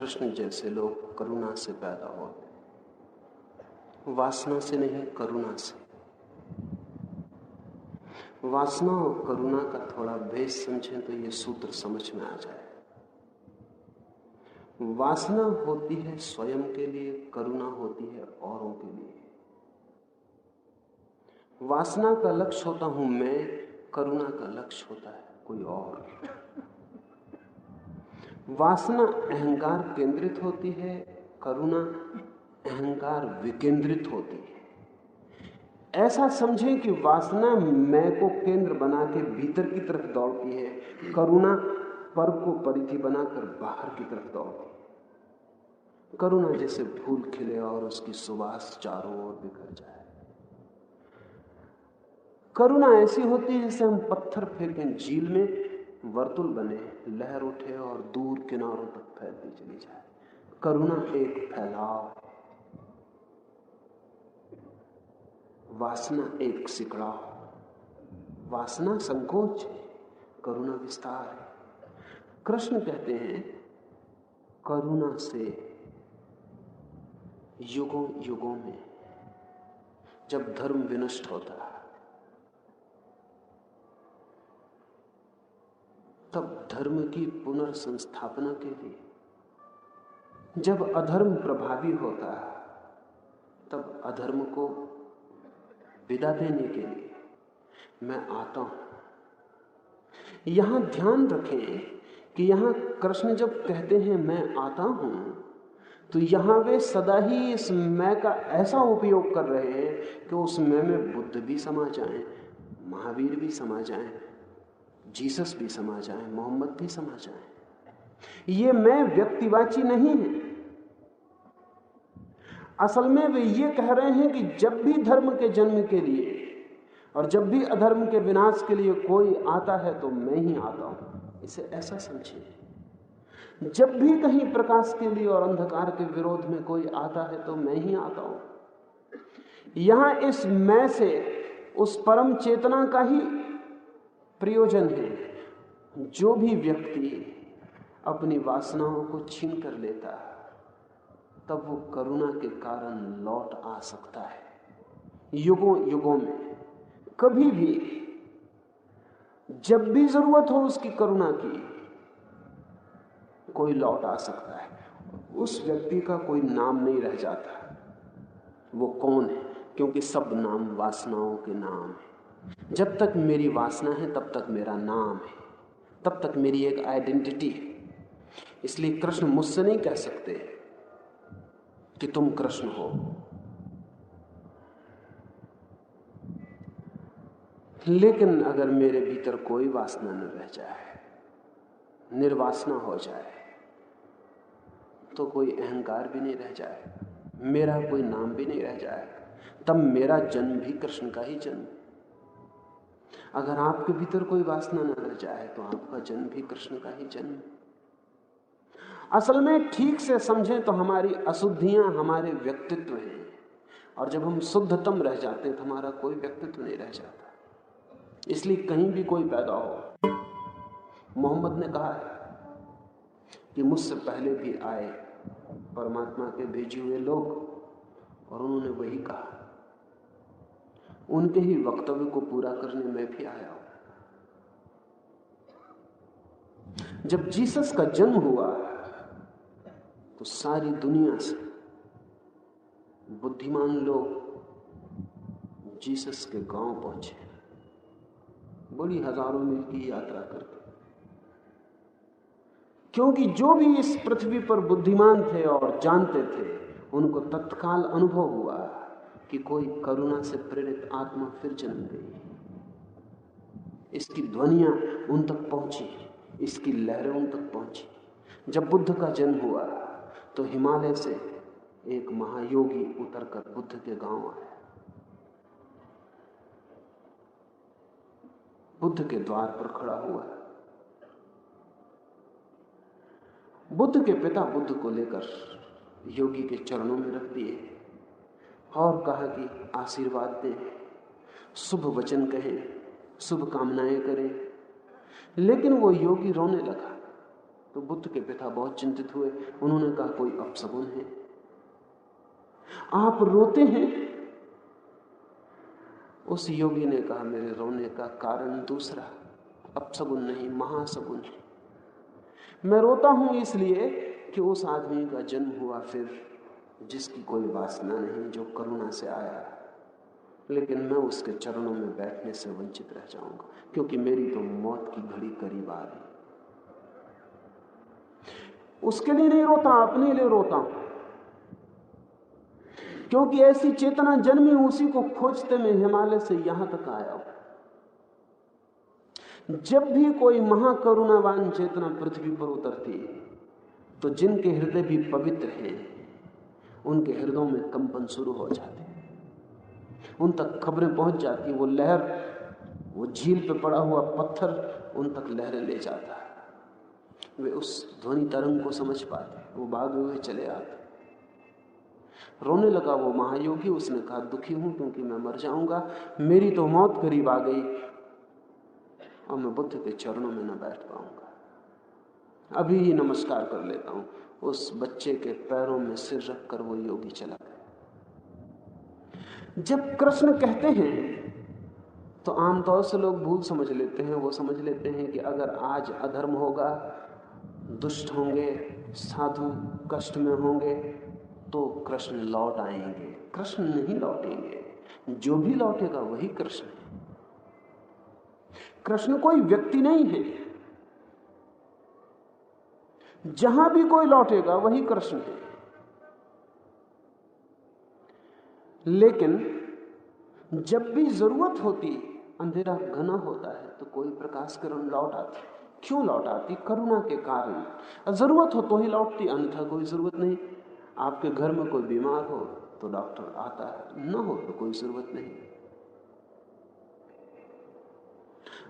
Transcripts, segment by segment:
कृष्ण जैसे लोग करुणा से पैदा होते, वासना से नहीं, करुणा से। वासना और करुणा का थोड़ा भेद समझें तो ये सूत्र समझ में आ जाए। वासना होती है स्वयं के लिए, करुणा होती है औरों के लिए। वासना का लक्ष्य होता हूं मैं, करुणा का लक्ष्य होता है कोई और। वासना अहंकार केंद्रित होती है, करुणा अहंकार विकेंद्रित होती है। ऐसा समझें कि वासना मैं को केंद्र बना के भीतर की तरफ दौड़ती है, करुणा पर को परिधि बनाकर बाहर की तरफ दौड़ती है। करुणा जैसे फूल खिले और उसकी सुवास चारों ओर बिखर जाए। करुणा ऐसी होती है जैसे हम पत्थर फेंकें झील में, वर्तुल बने, लहर उठे और दूर किनारों तक फैलती चली जाए। करुणा एक फैलाव है, वासना एक सिकड़ाव। वासना संकोच है, करुणा विस्तार है। कृष्ण कहते हैं करुणा से युगों युगों में जब धर्म विनष्ट होता है तब धर्म की पुनर्संस्थापना के लिए, जब अधर्म प्रभावी होता है तब अधर्म को विदा देने के लिए मैं आता हूं। यहां ध्यान रखें कि यहां कृष्ण जब कहते हैं मैं आता हूं, तो यहां वे सदा ही इस मैं का ऐसा उपयोग कर रहे हैं कि उस मैं में बुद्ध भी समा जाएं, महावीर भी समा जाएं, जीसस भी समा जाएं, मोहम्मद भी समा जाएं। ये मैं व्यक्तिवाची नहीं है। असल में वे ये कह रहे हैं कि जब भी धर्म के जन्म के लिए और जब भी अधर्म के विनाश के लिए कोई आता है तो मैं ही आता हूं। इसे ऐसा समझिए, जब भी कहीं प्रकाश के लिए और अंधकार के विरोध में कोई आता है तो मैं ही आता हूं। यहां इस मैं से उस परम चेतना का ही प्रयोजन है। जो भी व्यक्ति अपनी वासनाओं को छीन कर लेता है तब वो करुणा के कारण लौट आ सकता है। युगों युगों में कभी भी जब भी जरूरत हो उसकी करुणा की, कोई लौट आ सकता है। उस व्यक्ति का कोई नाम नहीं रह जाता, वो कौन है, क्योंकि सब नाम वासनाओं के नाम है। जब तक मेरी वासना है तब तक मेरा नाम है, तब तक मेरी एक आइडेंटिटी है। इसलिए कृष्ण मुझसे नहीं कह सकते कि तुम कृष्ण हो, लेकिन अगर मेरे भीतर कोई वासना न रह जाए, निर्वासना हो जाए, तो कोई अहंकार भी नहीं रह जाए, मेरा कोई नाम भी नहीं रह जाए, तब मेरा जन्म भी कृष्ण का ही जन्म। अगर आपके भीतर कोई वासना न रह जाए तो आपका जन्म भी कृष्ण का ही जन्म। असल में ठीक से समझें तो हमारी अशुद्धियां हमारे व्यक्तित्व हैं, और जब हम शुद्धतम रह जाते हैं तो हमारा कोई व्यक्तित्व नहीं रह जाता। इसलिए कहीं भी कोई पैदा हो, मोहम्मद ने कहा है कि मुझसे पहले भी आए परमात्मा के भेजे हुए लोग, और उन्होंने वही कहा। उनके ही वक्तव्य को पूरा करने में भी आया हूं। जब जीसस का जन्म हुआ तो सारी दुनिया से बुद्धिमान लोग जीसस के गांव पहुंचे, बड़ी हजारों मील की यात्रा करके, क्योंकि जो भी इस पृथ्वी पर बुद्धिमान थे और जानते थे, उनको तत्काल अनुभव हुआ कि कोई करुणा से प्रेरित आत्मा फिर जन्म गई। इसकी ध्वनियां उन तक पहुंची, इसकी लहरें उन तक पहुंची। जब बुद्ध का जन्म हुआ तो हिमालय से एक महायोगी उतरकर बुद्ध के गांव आया, बुद्ध के द्वार पर खड़ा हुआ। बुद्ध के पिता बुद्ध को लेकर योगी के चरणों में रख दिए और कहा कि आशीर्वाद दें, शुभ वचन कहें, शुभ कामनाएं करें। लेकिन वो योगी रोने लगा तो बुद्ध के पिता बहुत चिंतित हुए। उन्होंने कहा कोई अपशगुन है, आप रोते हैं। उस योगी ने कहा मेरे रोने का कारण दूसरा, अपशगुन नहीं, महाशगुन है। मैं रोता हूं इसलिए कि उस आदमी का जन्म हुआ फिर जिसकी कोई वासना नहीं, जो करुणा से आया, लेकिन मैं उसके चरणों में बैठने से वंचित रह जाऊंगा, क्योंकि मेरी तो मौत की घड़ी करीब आ रही। उसके लिए नहीं रोता, अपने लिए रोता हूं, क्योंकि ऐसी चेतना जन्मी, उसी को खोजते मैं हिमालय से यहां तक आया हूं। जब भी कोई महाकरुणावान चेतना पृथ्वी पर उतरती है तो जिनके हृदय भी पवित्र हैं उनके हृदयों में कंपन शुरू हो जाते हैं, उन तक खबरें पहुंच जाती, वो लहर, वो झील पे पड़ा हुआ पत्थर उन तक लहरें ले जाता है, वे उस ध्वनि तरंग को समझ पाते, वो भागे हुए चले आते। रोने लगा वो महायोगी, उसने कहा दुखी हूं क्योंकि मैं मर जाऊंगा, मेरी तो मौत करीब आ गई और मैं बुद्ध के चरणों में न बैठ पाऊंगा, अभी ही नमस्कार कर लेता हूं। उस बच्चे के पैरों में सिर रखकर वो योगी चला गया। जब कृष्ण कहते हैं तो आमतौर से लोग भूल समझ लेते हैं, वो समझ लेते हैं कि अगर आज अधर्म होगा, दुष्ट होंगे, साधु कष्ट में होंगे तो कृष्ण लौट आएंगे। कृष्ण नहीं लौटेंगे, जो भी लौटेगा वही कृष्ण है। कृष्ण कोई व्यक्ति नहीं है, जहां भी कोई लौटेगा वही कृष्ण है। लेकिन जब भी जरूरत होती, अंधेरा घना होता है तो कोई प्रकाश किरण लौट आती। क्यों लौट आती? करुणा के कारण। जरूरत हो तो ही लौटती, अन्यथा कोई जरूरत नहीं। आपके घर में कोई बीमार हो तो डॉक्टर आता है, न हो तो कोई जरूरत नहीं।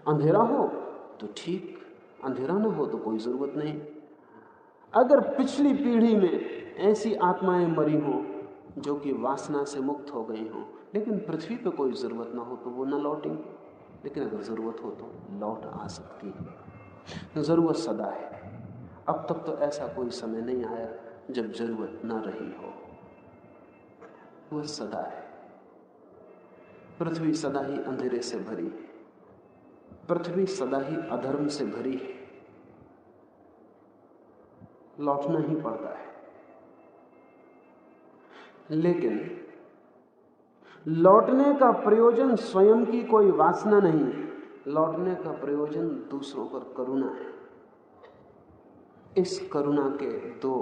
अंधेरा हो तो ठीक, अंधेरा ना हो तो कोई जरूरत नहीं। अगर पिछली पीढ़ी में ऐसी आत्माएं मरी हों जो कि वासना से मुक्त हो गई हों, लेकिन पृथ्वी पे कोई जरूरत ना हो तो वो ना लौटेंगे, लेकिन अगर जरूरत हो तो लौट आ सकती है। जरूरत सदा है। अब तक तो ऐसा कोई समय नहीं आया जब जरूरत ना रही हो, वो सदा है। पृथ्वी सदा ही अंधेरे से भरी है, पृथ्वी सदा ही अधर्म से भरी है, लौटना ही पड़ता है। लेकिन लौटने का प्रयोजन स्वयं की कोई वासना नहीं, लौटने का प्रयोजन दूसरों पर करुणा है। इस करुणा के दो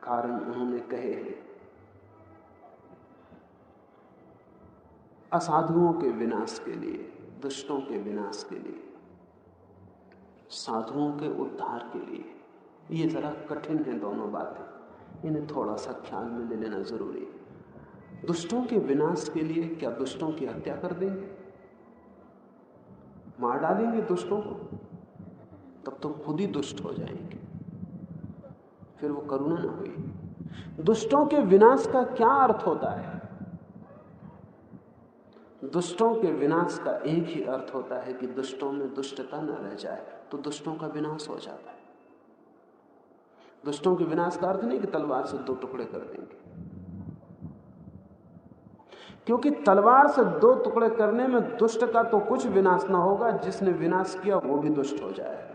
कारण उन्होंने कहे हैं। असाधुओं के विनाश के लिए, दुष्टों के विनाश के लिए, साधुओं के उद्धार के लिए। ये जरा कठिन है दोनों बातें, इन्हें थोड़ा सा ख्याल में ले लेना जरूरी है। दुष्टों के विनाश के लिए क्या दुष्टों की हत्या कर देंगे, मार डालेंगे दुष्टों को? तब तो खुद ही दुष्ट हो जाएंगे, फिर वो करुणा ना हुई। दुष्टों के विनाश का क्या अर्थ होता है? दुष्टों के विनाश का एक ही अर्थ होता है कि दुष्टों में दुष्टता न रह जाए, तो दुष्टों का विनाश हो जाता है। दुष्टों के विनाश का अर्थ नहीं कि तलवार से 2 टुकड़े कर देंगे, क्योंकि तलवार से 2 टुकड़े करने में दुष्ट का तो कुछ विनाश ना होगा, जिसने विनाश किया वो भी दुष्ट हो जाएगा।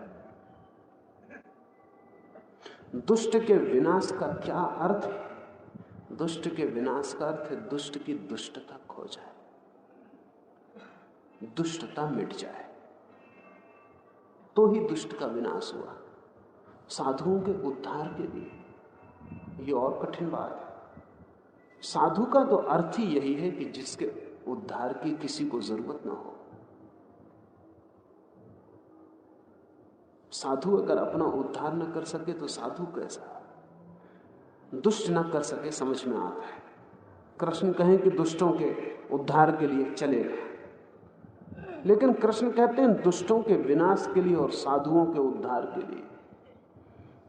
दुष्ट के विनाश का क्या अर्थ है? दुष्ट के विनाश का अर्थ है दुष्ट की दुष्टता खो जाए, दुष्टता मिट जाए, तो ही दुष्ट का विनाश हुआ। साधुओं के उद्धार के लिए ये और कठिन बात है। साधु का तो अर्थ ही यही है कि जिसके उद्धार की किसी को जरूरत ना हो। साधु अगर अपना उद्धार न कर सके तो साधु कैसा? दुष्ट न कर सके समझ में आता है। कृष्ण कहें कि दुष्टों के उद्धार के लिए चलेगा, लेकिन कृष्ण कहते हैं दुष्टों के विनाश के लिए और साधुओं के उद्धार के लिए।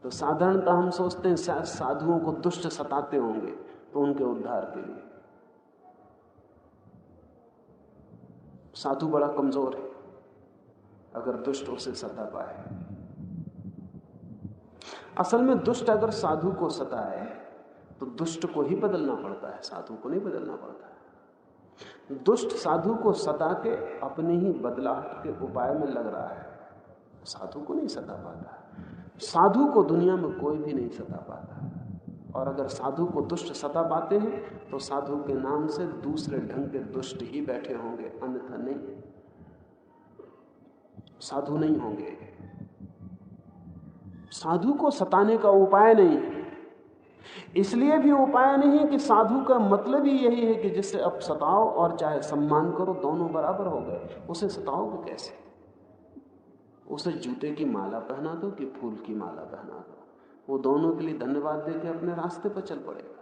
तो साधारणतः हम सोचते हैं शायद साधुओं को दुष्ट सताते होंगे तो उनके उद्धार के लिए। साधु बड़ा कमजोर है अगर दुष्ट उसे सता पाए। असल में दुष्ट अगर साधु को सताए तो दुष्ट को ही बदलना पड़ता है, साधु को नहीं बदलना पड़ता। दुष्ट साधु को सता के अपने ही बदलाहट के उपाय में लग रहा है, साधु को नहीं सता पाता। साधु को दुनिया में कोई भी नहीं सता पाता, और अगर साधु को दुष्ट सता पाते हैं तो साधु के नाम से दूसरे ढंग के दुष्ट ही बैठे होंगे, अन्यथा नहीं, साधु नहीं होंगे। साधु को सताने का उपाय नहीं, इसलिए भी उपाय नहीं कि साधु का मतलब ही यही है कि जिससे अब सताओ और चाहे सम्मान करो, दोनों बराबर हो गए। उसे सताओगे कैसे? उसे जूते की माला पहना दो कि फूल की माला पहना दो, वो दोनों के लिए धन्यवाद देके अपने रास्ते पर चल पड़ेगा।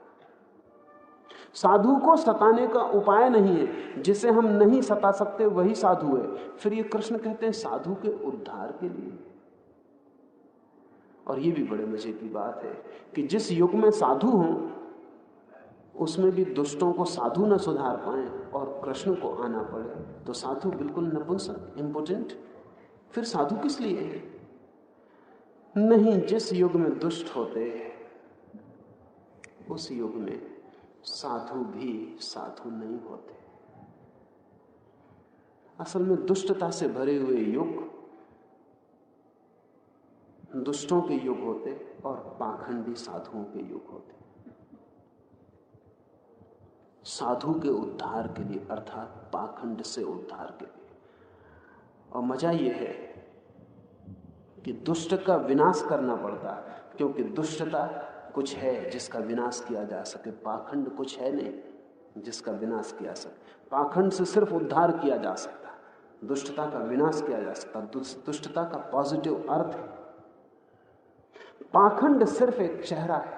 साधु को सताने का उपाय नहीं है, जिसे हम नहीं सता सकते वही साधु है। फिर ये कृष्ण कहते हैं साधु के उद्धार के लिए। और ये भी बड़े मजे की बात है कि जिस युग में साधु हों उसमें भी दुष्टों को साधु न सुधार पाए और कृष्ण को आना पड़े, तो साधु बिल्कुल नपुंसक, इम्पोर्टेंट। फिर साधु किस लिए है? नहीं, जिस युग में दुष्ट होते उस युग में साधु भी साधु नहीं होते। असल में दुष्टता से भरे हुए युग दुष्टों के युग होते और पाखंडी साधुओं के युग होते। साधु के उद्धार के लिए, अर्थात पाखंड से उद्धार के लिए। और मजा यह है कि दुष्ट का विनाश करना पड़ता है, क्योंकि दुष्टता कुछ है जिसका विनाश किया जा सके, पाखंड कुछ है नहीं जिसका विनाश किया सके। पाखंड से सिर्फ उद्धार किया जा सकता, दुष्टता का विनाश किया जा सकता। दुष्टता का पॉजिटिव अर्थ है। पाखंड सिर्फ एक चेहरा है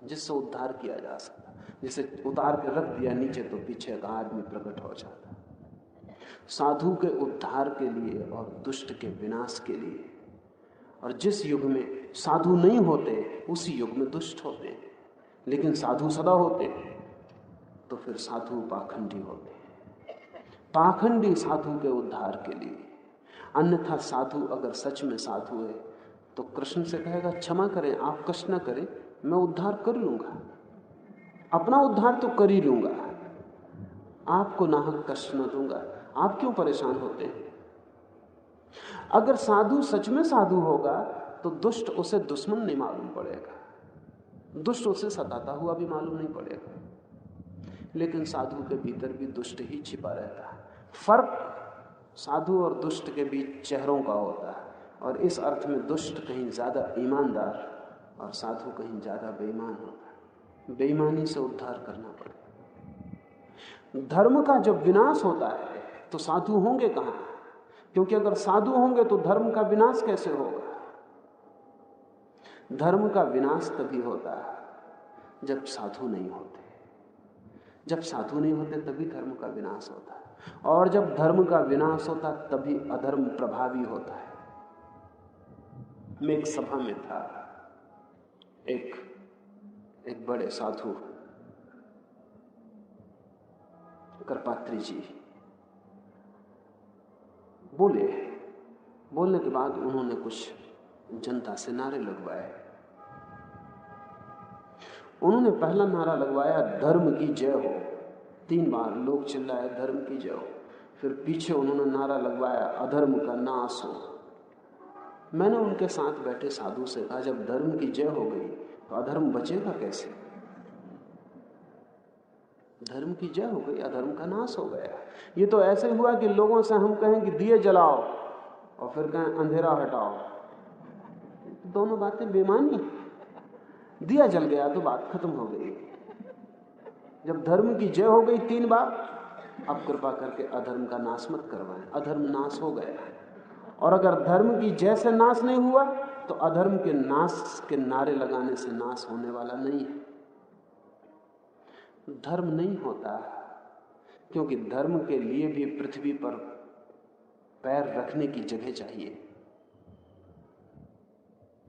जिससे उद्धार किया जा सकता, जिसे उतार के रख दिया नीचे तो पीछे का आदमी प्रकट हो जाता। साधु के उद्धार के लिए और दुष्ट के विनाश के लिए। और जिस युग में साधु नहीं होते उसी युग में दुष्ट होते हैं, लेकिन साधु सदा होते तो फिर साधु पाखंडी होते। पाखंडी साधु के उद्धार के लिए। अन्यथा साधु अगर सच में साधु है तो कृष्ण से कहेगा क्षमा करें, आप कष्ट न करें, मैं उद्धार कर लूंगा, अपना उद्धार तो कर ही लूंगा, आपको नाहक कष्ट न दूंगा, आप क्यों परेशान होते हैं? अगर साधु सच में साधु होगा तो दुष्ट उसे दुश्मन नहीं मालूम पड़ेगा, दुष्ट उसे सताता हुआ भी मालूम नहीं पड़ेगा। लेकिन साधु के भीतर भी दुष्ट ही छिपा रहता है। फर्क साधु और दुष्ट के बीच चेहरों का होता है, और इस अर्थ में दुष्ट कहीं ज्यादा ईमानदार और साधु कहीं ज्यादा बेईमान होता है। बेईमानी से उद्धार करना पड़ेगा। धर्म का जब विनाश होता है तो साधु होंगे कहां? क्योंकि अगर साधु होंगे तो धर्म का विनाश कैसे होगा? धर्म का विनाश तभी होता है जब साधु नहीं होते। जब साधु नहीं होते तभी धर्म का विनाश होता है, और जब धर्म का विनाश होता तभी अधर्म प्रभावी होता है। मैं एक सभा में था, एक बड़े साधु करपात्री जी बोलने के बाद उन्होंने कुछ जनता से नारे लगवाए। उन्होंने पहला नारा लगवाया, धर्म की जय हो। 3 बार लोग चिल्लाए, धर्म की जय हो। फिर पीछे उन्होंने नारा लगवाया, अधर्म का नाश हो। मैंने उनके साथ बैठे साधु से कहा, जब धर्म की जय हो गई तो अधर्म बचेगा कैसे? धर्म की जय हो गई, अधर्म का नाश हो गया। ये तो ऐसे हुआ कि लोगों से हम कहें कि दिए जलाओ और फिर कहें अंधेरा हटाओ, दोनों बातें बेमानी। दिया जल गया तो बात खत्म हो गई। जब धर्म की जय हो गई 3 बार, अब कृपा करके अधर्म का नाश मत करवाएं। अधर्म नाश हो गया, और अगर धर्म की जय से नाश नहीं हुआ तो अधर्म के नाश के नारे लगाने से नाश होने वाला नहीं है। धर्म नहीं होता, क्योंकि धर्म के लिए भी पृथ्वी पर पैर रखने की जगह चाहिए।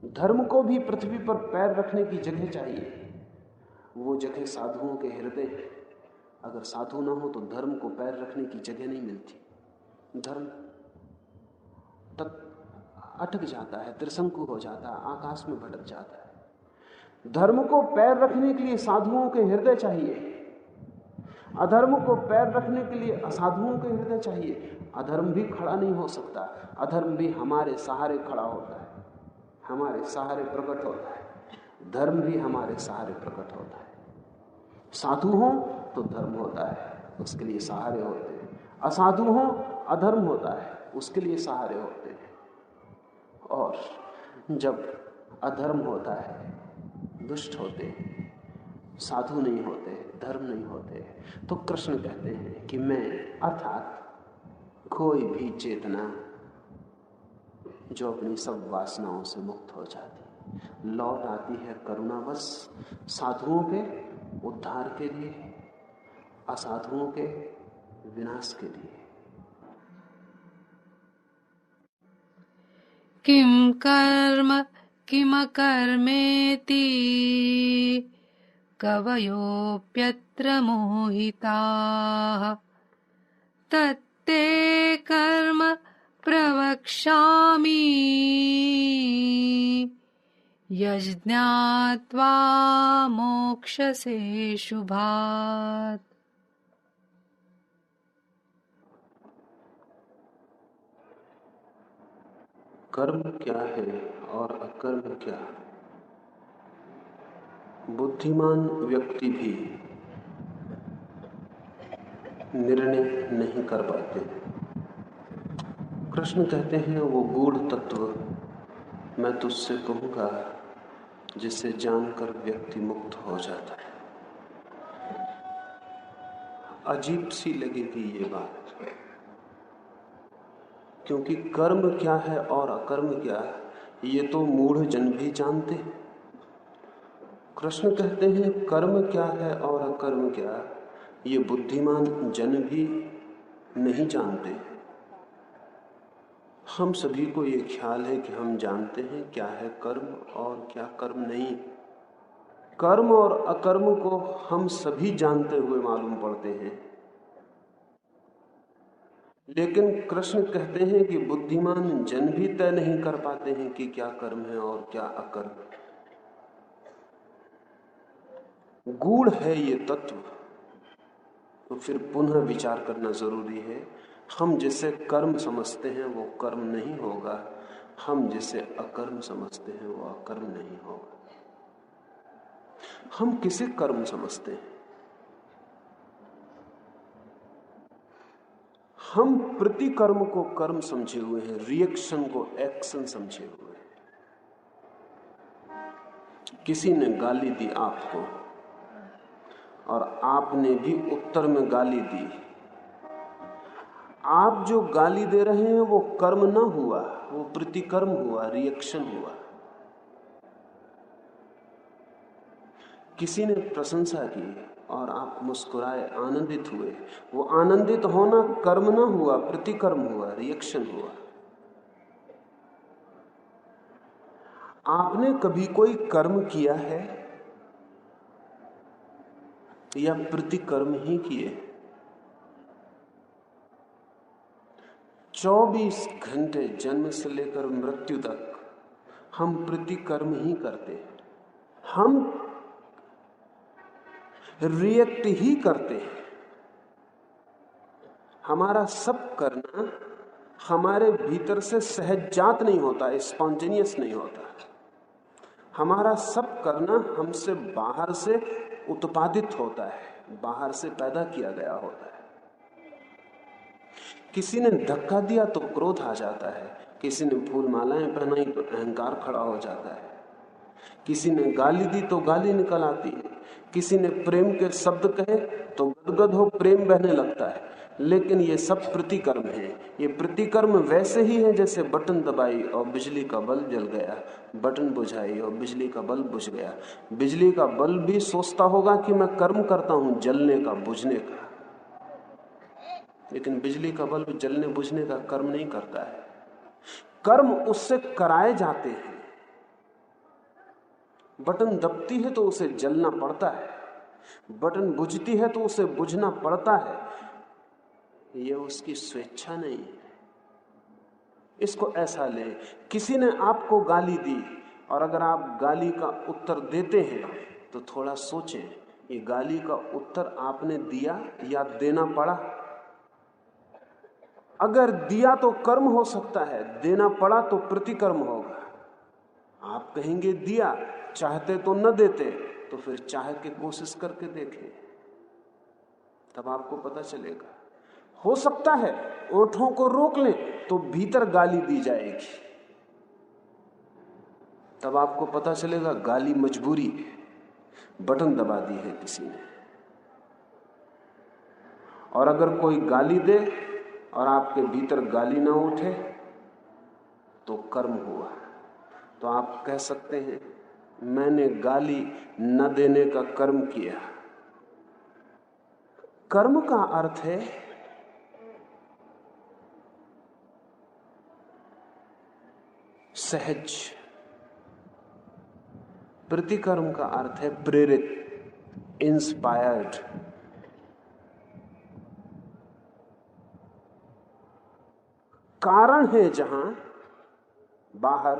धर्म को भी पृथ्वी पर पैर रखने की जगह चाहिए। वो जगह साधुओं के हृदय है। अगर साधु ना हो तो धर्म को पैर रखने की जगह नहीं मिलती। धर्म तक अटक जाता है, त्रिशंकु हो जाता है, आकाश में भटक जाता है। धर्म को पैर रखने के लिए साधुओं के हृदय चाहिए, अधर्म को पैर रखने के लिए असाधुओं के हृदय चाहिए। अधर्म भी खड़ा नहीं हो सकता, अधर्म भी हमारे सहारे खड़ा होता है, हमारे सहारे प्रकट होता है। धर्म भी हमारे सहारे प्रकट होता है। साधु हो तो धर्म होता है, उसके लिए सहारे होते हैं। असाधु हो, अधर्म होता है, उसके लिए सहारे होते हैं। और जब अधर्म होता है, दुष्ट होते हैं, साधु नहीं होते, धर्म नहीं होते, तो कृष्ण कहते हैं कि मैं अर्थात कोई भी चेतना जो अपनी सब वासनाओं से मुक्त हो जाती, लौट आती है करुणावश साधुओं के उद्धार के लिए, असाधुओं के विनाश के लिए। किम कर्म किमकर्मेति कवयोऽप्यत्र मोहिताः तत्ते कर्म प्रवक्ष्यामि यज्ञात्वा मोक्षसे शुभात्। कर्म क्या है और अकर्म क्या? बुद्धिमान व्यक्ति भी निर्णय नहीं कर पाते। कृष्ण कहते हैं वो गूढ़ तत्व मैं तुझसे कहूंगा जिसे जानकर व्यक्ति मुक्त हो जाता है। अजीब सी लगेगी ये बात, क्योंकि कर्म क्या है और अकर्म क्या ये तो मूढ़ जन भी जानते हैं। कृष्ण कहते हैं कर्म क्या है और अकर्म क्या ये बुद्धिमान जन भी नहीं जानते। हम सभी को ये ख्याल है कि हम जानते हैं क्या है कर्म और क्या कर्म नहीं। कर्म और अकर्म को हम सभी जानते हुए मालूम पड़ते हैं, लेकिन कृष्ण कहते हैं कि बुद्धिमान जन भी तय नहीं कर पाते हैं कि क्या कर्म है और क्या अकर्म। गूढ़ है ये तत्व, तो फिर पुनः विचार करना जरूरी है। हम जिसे कर्म समझते हैं वो कर्म नहीं होगा, हम जिसे अकर्म समझते हैं वो अकर्म नहीं होगा। हम किसे कर्म समझते हैं? हम प्रतिकर्म को कर्म समझे हुए हैं, रिएक्शन को एक्शन समझे हुए हैं। किसी ने गाली दी आपको और आपने भी उत्तर में गाली दी। आप जो गाली दे रहे हैं वो कर्म ना हुआ, वो प्रतिकर्म हुआ, रिएक्शन हुआ। किसी ने प्रशंसा की और आप मुस्कुराए, आनंदित हुए, वो आनंदित होना कर्म ना हुआ, प्रतिकर्म हुआ, रिएक्शन हुआ। आपने कभी कोई कर्म किया है या प्रतिकर्म ही किए? 24 घंटे जन्म से लेकर मृत्यु तक हम प्रतिकर्म ही करते हैं, हम रिएक्ट ही करते हैं। हमारा सब करना हमारे भीतर से सहजात नहीं होता, स्पॉन्टेनियस नहीं होता। हमारा सब करना हमसे बाहर से उत्पादित होता है, बाहर से पैदा किया गया होता है। किसी ने धक्का दिया तो क्रोध आ जाता है, किसी ने फूल मालाएं पहनाई तो अहंकार खड़ा हो जाता है, किसी ने गाली दी तो गाली निकल आती है, किसी ने प्रेम के शब्द कहे तो गदगद हो प्रेम बहने लगता है। लेकिन ये सब प्रतिकर्म है। ये प्रतिकर्म वैसे ही है जैसे बटन दबाई और बिजली का बल्ब जल गया, बटन बुझाई और बिजली का बल्ब बुझ गया। बिजली का बल्ब भी सोचता होगा कि मैं कर्म करता हूं जलने का, बुझने का, लेकिन बिजली का बल्ब जलने बुझने का कर्म नहीं करता है। कर्म उससे कराए जाते हैं। बटन दबती है तो उसे जलना पड़ता है, बटन बुझती है तो उसे बुझना पड़ता है। यह उसकी स्वेच्छा नहीं है। इसको ऐसा ले, किसी ने आपको गाली दी और अगर आप गाली का उत्तर देते हैं तो थोड़ा सोचें, ये गाली का उत्तर आपने दिया या देना पड़ा। अगर दिया तो कर्म हो सकता है, देना पड़ा तो प्रतिकर्म होगा। आप कहेंगे दिया, चाहते तो न देते, तो फिर चाह के कोशिश करके देखें, तब आपको पता चलेगा। हो सकता है ओंठों को रोक लें तो भीतर गाली दी जाएगी, तब आपको पता चलेगा गाली मजबूरी है, बटन दबा दी है किसी ने। और अगर कोई गाली दे और आपके भीतर गाली ना उठे तो कर्म हुआ। तो आप कह सकते हैं मैंने गाली न देने का कर्म किया। कर्म का अर्थ है सहज, प्रतिकर्म का अर्थ है प्रेरित, इंस्पायर्ड। कारण है जहां बाहर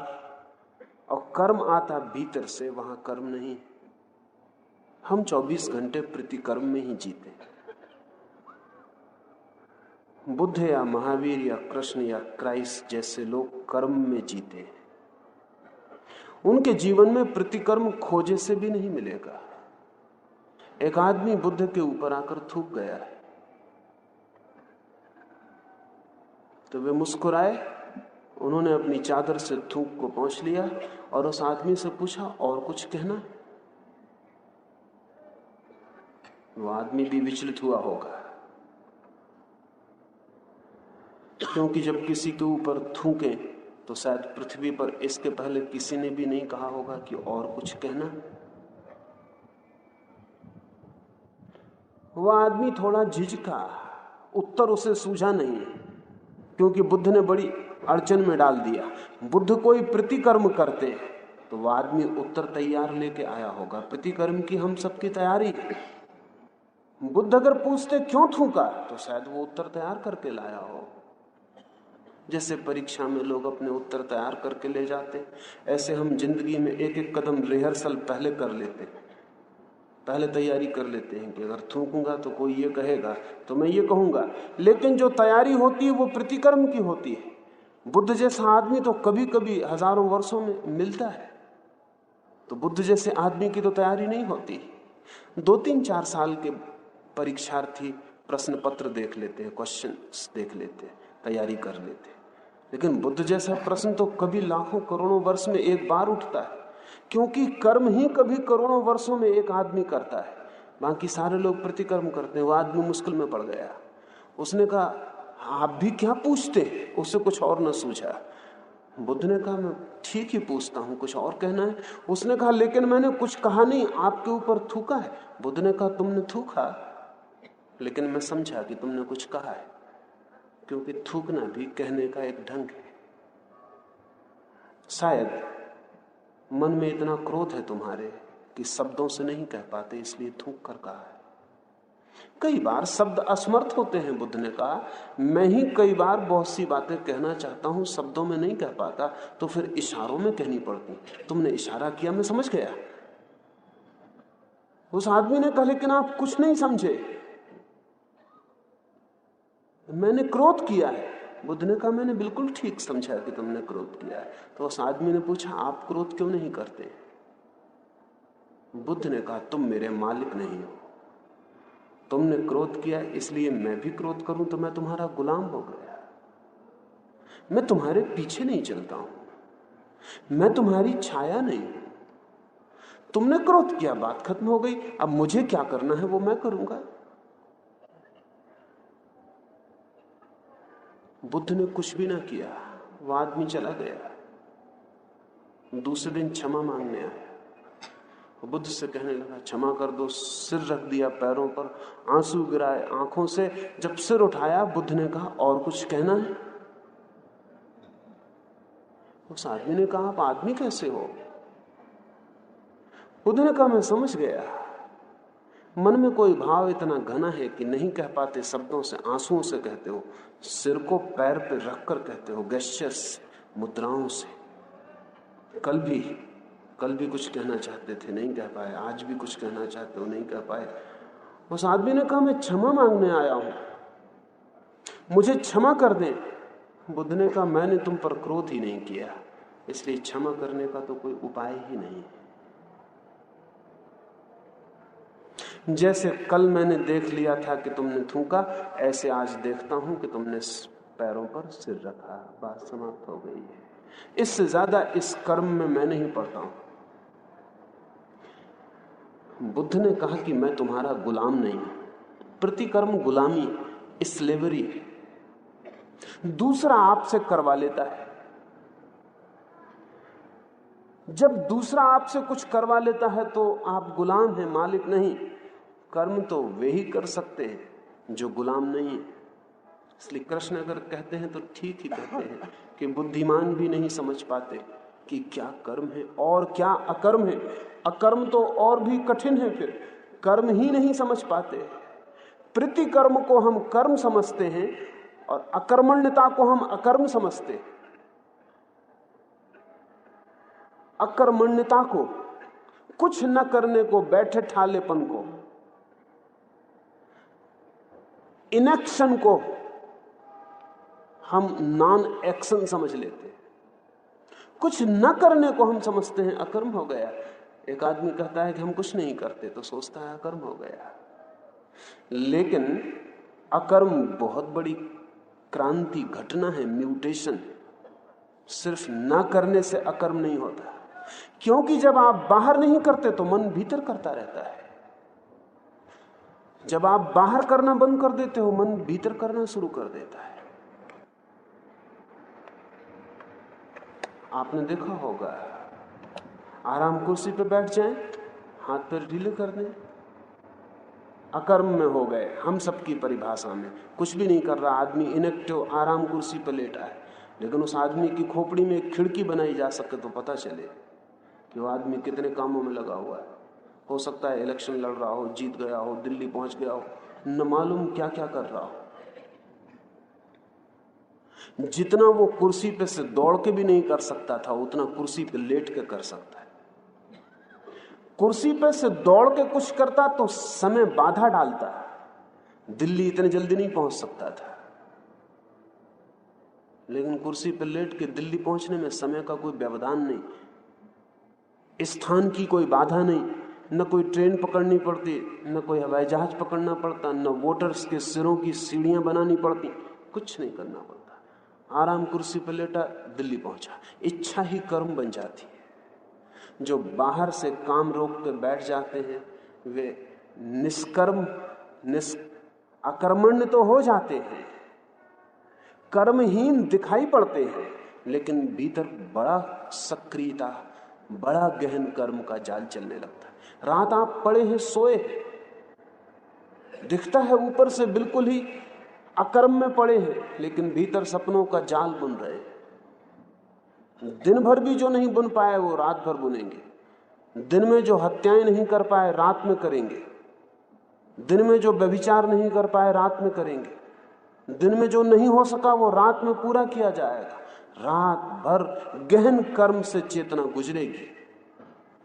और कर्म आता भीतर से, वहां कर्म नहीं। हम 24 घंटे प्रतिकर्म में ही जीते। बुद्ध या महावीर या कृष्ण या क्राइस्ट जैसे लोग कर्म में जीते हैं। उनके जीवन में प्रतिकर्म खोजे से भी नहीं मिलेगा। एक आदमी बुद्ध के ऊपर आकर थूक गया है, तो वे मुस्कुराए, उन्होंने अपनी चादर से थूक को पोंछ लिया और उस आदमी से पूछा और कुछ कहना। वो आदमी भी विचलित हुआ होगा, क्योंकि जब किसी के ऊपर थूके तो शायद पृथ्वी पर इसके पहले किसी ने भी नहीं कहा होगा कि और कुछ कहना। वह आदमी थोड़ा झिझका, उत्तर उसे सूझा नहीं, क्योंकि बुद्ध ने बड़ी अड़चन में डाल दिया। बुद्ध कोई प्रतिकर्म करते तो वह आदमी उत्तर तैयार लेके आया होगा। प्रतिकर्म की हम सबकी तैयारी है। बुद्ध अगर पूछते क्यों थूका, तो शायद वो उत्तर तैयार करके लाया हो। जैसे परीक्षा में लोग अपने उत्तर तैयार करके ले जाते, ऐसे हम जिंदगी में एक एक कदम रिहर्सल पहले कर लेते, पहले तैयारी कर लेते हैं कि अगर थूकूंगा तो कोई ये कहेगा तो मैं ये कहूंगा। लेकिन जो तैयारी होती है वो प्रतिकर्म की होती है। बुद्ध जैसा आदमी तो कभी कभी हजारों वर्षों में मिलता है, तो बुद्ध जैसे आदमी की तो तैयारी नहीं होती। 2-3-4 साल के परीक्षार्थी प्रश्न पत्र देख लेते हैं, क्वेश्चंस देख लेते हैं, तैयारी कर लेते हैं। लेकिन बुद्ध जैसा प्रश्न तो कभी लाखों करोड़ों वर्ष में एक बार उठता है, क्योंकि कर्म ही कभी करोड़ों वर्षों में एक आदमी करता है, बाकी सारे लोग प्रतिकर्म करते हैं। वो आदमी मुश्किल में पड़ गया, उसने कहा आप भी क्या पूछते, उससे कुछ और न सूझा। बुद्ध ने कहा मैं ठीक ही पूछता हूं, कुछ और कहना है? उसने कहा लेकिन मैंने कुछ कहा नहीं, आपके ऊपर थूका है। बुद्ध ने कहा तुमने थूका, लेकिन मैं समझा कि तुमने कुछ कहा है, क्योंकि थूकना भी कहने का एक ढंग है। शायद मन में इतना क्रोध है तुम्हारे कि शब्दों से नहीं कह पाते, इसलिए थूक कर कहा है। कई बार शब्द असमर्थ होते हैं। बुद्ध ने कहा मैं ही कई बार बहुत सी बातें कहना चाहता हूं, शब्दों में नहीं कह पाता, तो फिर इशारों में कहनी पड़ती। तुमने इशारा किया, मैं समझ गया। उस आदमी ने कहा लेकिन आप कुछ नहीं समझे, मैंने क्रोध किया है। बुद्ध ने कहा मैंने बिल्कुल ठीक समझा कि तुमने क्रोध किया है। तो उस आदमी ने पूछा आप क्रोध क्यों नहीं करते? बुद्ध ने कहा तुम मेरे मालिक नहीं हो, तुमने क्रोध किया इसलिए मैं भी क्रोध करूं तो मैं तुम्हारा गुलाम हो गया। मैं तुम्हारे पीछे नहीं चलता हूं, मैं तुम्हारी छाया नहीं हूं। तुमने क्रोध किया, बात खत्म हो गई। अब मुझे क्या करना है वो मैं करूंगा। बुद्ध ने कुछ भी ना किया, वो आदमी चला गया। दूसरे दिन क्षमा मांगने आया, बुद्ध से कहने लगा क्षमा कर दो। सिर रख दिया पैरों पर, आंसू गिराए आंखों से। जब सिर उठाया बुद्ध ने कहा और कुछ कहना है? उस आदमी ने कहा आप आदमी कैसे हो? बुद्ध ने कहा मैं समझ गया, मन में कोई भाव इतना घना है कि नहीं कह पाते शब्दों से, आंसुओं से कहते हो, सिर को पैर पे रखकर कहते हो, गेस्चर्स, मुद्राओं से। कल भी कल भी कुछ कहना चाहते थे, नहीं कह पाए, आज भी कुछ कहना चाहते हो, नहीं कह पाए। उस आदमी ने कहा, मैं क्षमा मांगने आया हूं, मुझे क्षमा कर दें। बुद्ध ने कहा, मैंने तुम पर क्रोध ही नहीं किया, इसलिए क्षमा करने का तो कोई उपाय ही नहीं। जैसे कल मैंने देख लिया था कि तुमने थूका, ऐसे आज देखता हूं कि तुमने पैरों पर सिर रखा, बात समाप्त हो गई है। इससे ज्यादा इस कर्म में मैं नहीं पड़ता हूं। बुद्ध ने कहा कि मैं तुम्हारा गुलाम नहीं हूं। प्रतिकर्म गुलामी, स्लेवरी। दूसरा आपसे करवा लेता है। जब दूसरा आपसे कुछ करवा लेता है तो आप गुलाम हैं, मालिक नहीं। कर्म तो वे ही कर सकते हैं जो गुलाम नहीं है। इसलिए कृष्ण अगर कहते हैं तो ठीक ही कहते हैं कि बुद्धिमान भी नहीं समझ पाते कि क्या कर्म है और क्या अकर्म है। अकर्म तो और भी कठिन है, फिर कर्म ही नहीं समझ पाते। प्रतिकर्म को हम कर्म समझते हैं और अकर्मण्यता को हम अकर्म समझते हैं। अकर्मण्यता को, कुछ न करने को, बैठे ठालेपन को, इनएक्शन को हम नॉन एक्शन समझ लेते हैं। कुछ न करने को हम समझते हैं अकर्म हो गया। एक आदमी कहता है कि हम कुछ नहीं करते तो सोचता है अकर्म हो गया। लेकिन अकर्म बहुत बड़ी क्रांति, घटना है, म्यूटेशन। सिर्फ न करने से अकर्म नहीं होता, क्योंकि जब आप बाहर नहीं करते तो मन भीतर करता रहता है। जब आप बाहर करना बंद कर देते हो, मन भीतर करना शुरू कर देता है। आपने देखा होगा, आराम कुर्सी पे बैठ जाएं, हाथ पैर ढीले कर दें, अकर्म में हो गए। हम सबकी परिभाषा में कुछ भी नहीं कर रहा आदमी, इनएक्टिव, आराम कुर्सी पे लेटा है। लेकिन उस आदमी की खोपड़ी में एक खिड़की बनाई जा सके तो पता चले कि वो आदमी कितने कामों में लगा हुआ है। हो सकता है इलेक्शन लड़ रहा हो, जीत गया हो, दिल्ली पहुंच गया हो, न मालूम क्या क्या कर रहा हो। जितना वो कुर्सी पे से दौड़ के भी नहीं कर सकता था, उतना कुर्सी पे लेट के कर सकता है। कुर्सी पे से दौड़ के कुछ करता तो समय बाधा डालता, दिल्ली इतने जल्दी नहीं पहुंच सकता था। लेकिन कुर्सी पे लेट के दिल्ली पहुंचने में समय का कोई व्यवधान नहीं, स्थान की कोई बाधा नहीं, न कोई ट्रेन पकड़नी पड़ती, न कोई हवाई जहाज पकड़ना पड़ता, न वोटर्स के सिरों की सीढ़ियां बनानी पड़ती, कुछ नहीं करना पड़ता। आराम कुर्सी पर लेटा, दिल्ली पहुंचा। इच्छा ही कर्म बन जाती है। जो बाहर से काम रोक के बैठ जाते हैं वे निष्कर्म, अकर्मण्य तो हो जाते हैं, कर्महीन दिखाई पड़ते हैं, लेकिन भीतर बड़ा सक्रियता, बड़ा गहन कर्म का जाल चलने लगता है। रात आप पड़े हैं, सोए, दिखता है ऊपर से बिल्कुल ही अकर्म में पड़े हैं, लेकिन भीतर सपनों का जाल बुन रहे हैं। दिन भर भी जो नहीं बुन पाए वो रात भर बुनेंगे। दिन में जो हत्याएं नहीं कर पाए रात में करेंगे। दिन में जो व्यभिचार नहीं कर पाए रात में करेंगे। दिन में जो नहीं हो सका वो रात में पूरा किया जाएगा। रात भर गहन कर्म से चेतना गुजरेगी।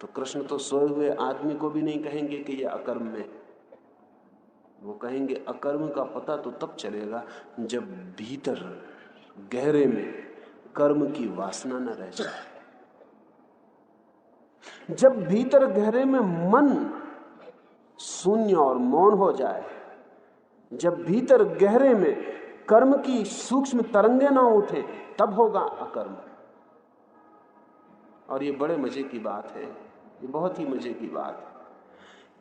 तो कृष्ण तो सोए हुए आदमी को भी नहीं कहेंगे कि यह अकर्म में, वो कहेंगे अकर्म का पता तो तब चलेगा जब भीतर गहरे में कर्म की वासना न रह जाए। जब भीतर गहरे में मन शून्य और मौन हो जाए, जब भीतर गहरे में कर्म की सूक्ष्म तरंगे ना उठे, तब होगा अकर्म। और ये बड़े मजे की बात है, ये बहुत ही मजे की बात है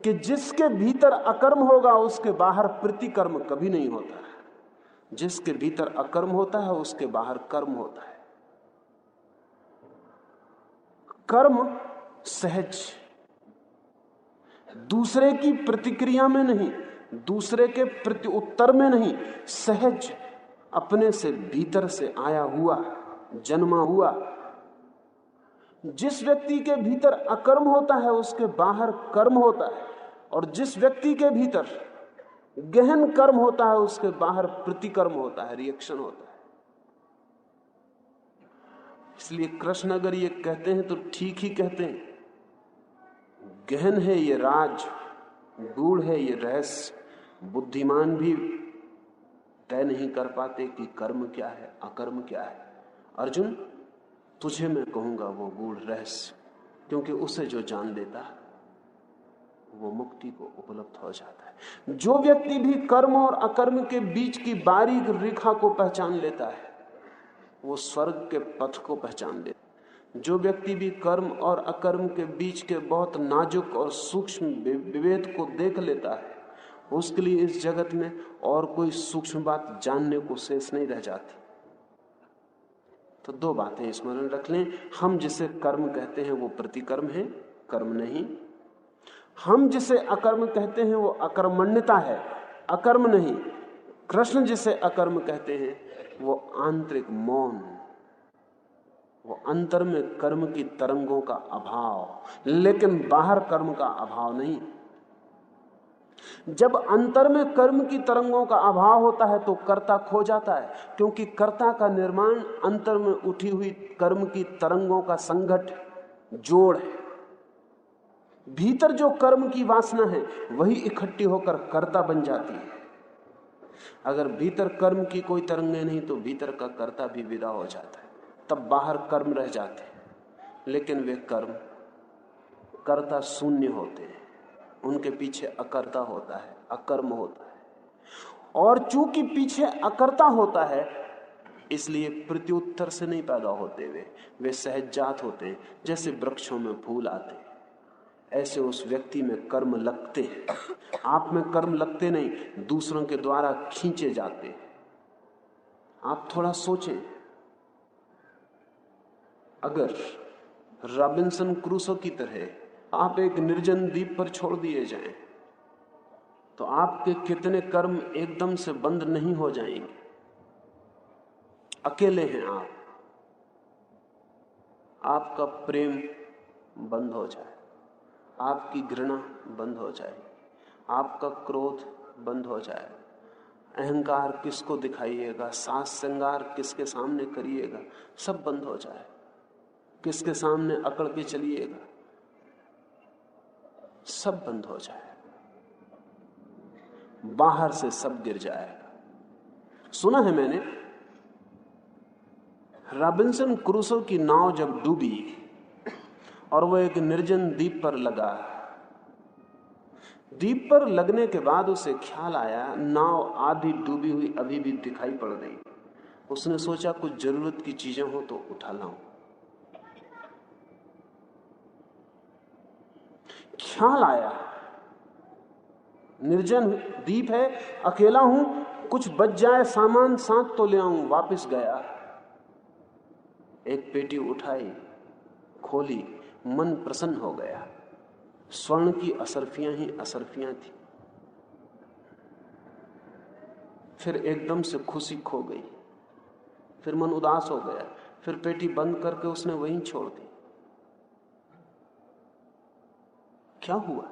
कि जिसके भीतर अकर्म होगा उसके बाहर प्रतिकर्म कभी नहीं होता है। जिसके भीतर अकर्म होता है उसके बाहर कर्म होता है। कर्म सहज, दूसरे की प्रतिक्रिया में नहीं, दूसरे के प्रति उत्तर में नहीं, सहज अपने से भीतर से आया हुआ, जन्मा हुआ। जिस व्यक्ति के भीतर अकर्म होता है उसके बाहर कर्म होता है, और जिस व्यक्ति के भीतर गहन कर्म होता है उसके बाहर प्रतिकर्म होता है, रिएक्शन होता है। इसलिए कृष्ण अगर ये कहते हैं तो ठीक ही कहते हैं गहन है ये राज, गूढ़ है ये रहस्य, बुद्धिमान भी तय नहीं कर पाते कि कर्म क्या है, अकर्म क्या है। अर्जुन, तुझे मैं कहूंगा वो गूढ़ रहस्य, क्योंकि उसे जो जान लेता है वो मुक्ति को उपलब्ध हो जाता है। जो व्यक्ति भी कर्म और अकर्म के बीच की बारीक रेखा को पहचान लेता है वो स्वर्ग के पथ को पहचान लेता है। जो व्यक्ति भी कर्म और अकर्म के बीच के बहुत नाजुक और सूक्ष्म विभेद को देख लेता है उसके लिए इस जगत में और कोई सूक्ष्म बात जानने को शेष नहीं रह जाती। तो दो बातें स्मरण रख लें। हम जिसे कर्म कहते हैं वो प्रतिकर्म है, कर्म नहीं। हम जिसे अकर्म कहते हैं वो अकर्मण्यता है, अकर्म नहीं। कृष्ण जिसे अकर्म कहते हैं वो आंतरिक मौन, वो अंतर में कर्म की तरंगों का अभाव, लेकिन बाहर कर्म का अभाव नहीं। जब अंतर में कर्म की तरंगों का अभाव होता है तो कर्ता खो जाता है, क्योंकि कर्ता का निर्माण अंतर में उठी हुई कर्म की तरंगों का संघट जोड़ है। भीतर जो कर्म की वासना है वही इकट्ठी होकर कर्ता बन जाती है। अगर भीतर कर्म की कोई तरंगें नहीं तो भीतर का कर्ता भी विदा हो जाता है, तब बाहर कर्म रह जाते हैं, लेकिन वे कर्म कर्ता शून्य होते हैं, उनके पीछे अकर्ता होता है, अकर्म होता है। और चूंकि पीछे अकर्ता होता है इसलिए प्रत्युत्तर से नहीं पैदा होते, वे सहजजात होते हैं। जैसे वृक्षों में फूल आते हैं ऐसे उस व्यक्ति में कर्म लगते हैं। आप में कर्म लगते नहीं, दूसरों के द्वारा खींचे जाते हैं। आप थोड़ा सोचें, अगर रॉबिन्सन क्रूसो की तरह आप एक निर्जन द्वीप पर छोड़ दिए जाएं तो आपके कितने कर्म एकदम से बंद नहीं हो जाएंगे। अकेले हैं आप, आपका प्रेम बंद हो जाए, आपकी घृणा बंद हो जाए, आपका क्रोध बंद हो जाए, अहंकार किसको दिखाइएगा, सास श्रृंगार किसके सामने करिएगा, सब बंद हो जाए। किसके सामने अकड़ के चलिएगा, सब बंद हो जाए, बाहर से सब गिर जाएगा। सुना है मैंने, रॉबिन्सन क्रूसो की नाव जब डूबी और वो एक निर्जन द्वीप पर लगा, द्वीप पर लगने के बाद उसे ख्याल आया नाव आधी डूबी हुई अभी भी दिखाई पड़ रही। उसने सोचा कुछ जरूरत की चीजें हो तो उठा लाऊं। ख्याल आया निर्जन द्वीप है, अकेला हूं, कुछ बच जाए सामान साथ तो ले आऊं। वापस गया, एक पेटी उठाई, खोली, मन प्रसन्न हो गया। स्वर्ण की असरफियां ही असरफियां थी। फिर एकदम से खुशी खो गई, फिर मन उदास हो गया, फिर पेटी बंद करके उसने वहीं छोड़ दी। क्या हुआ?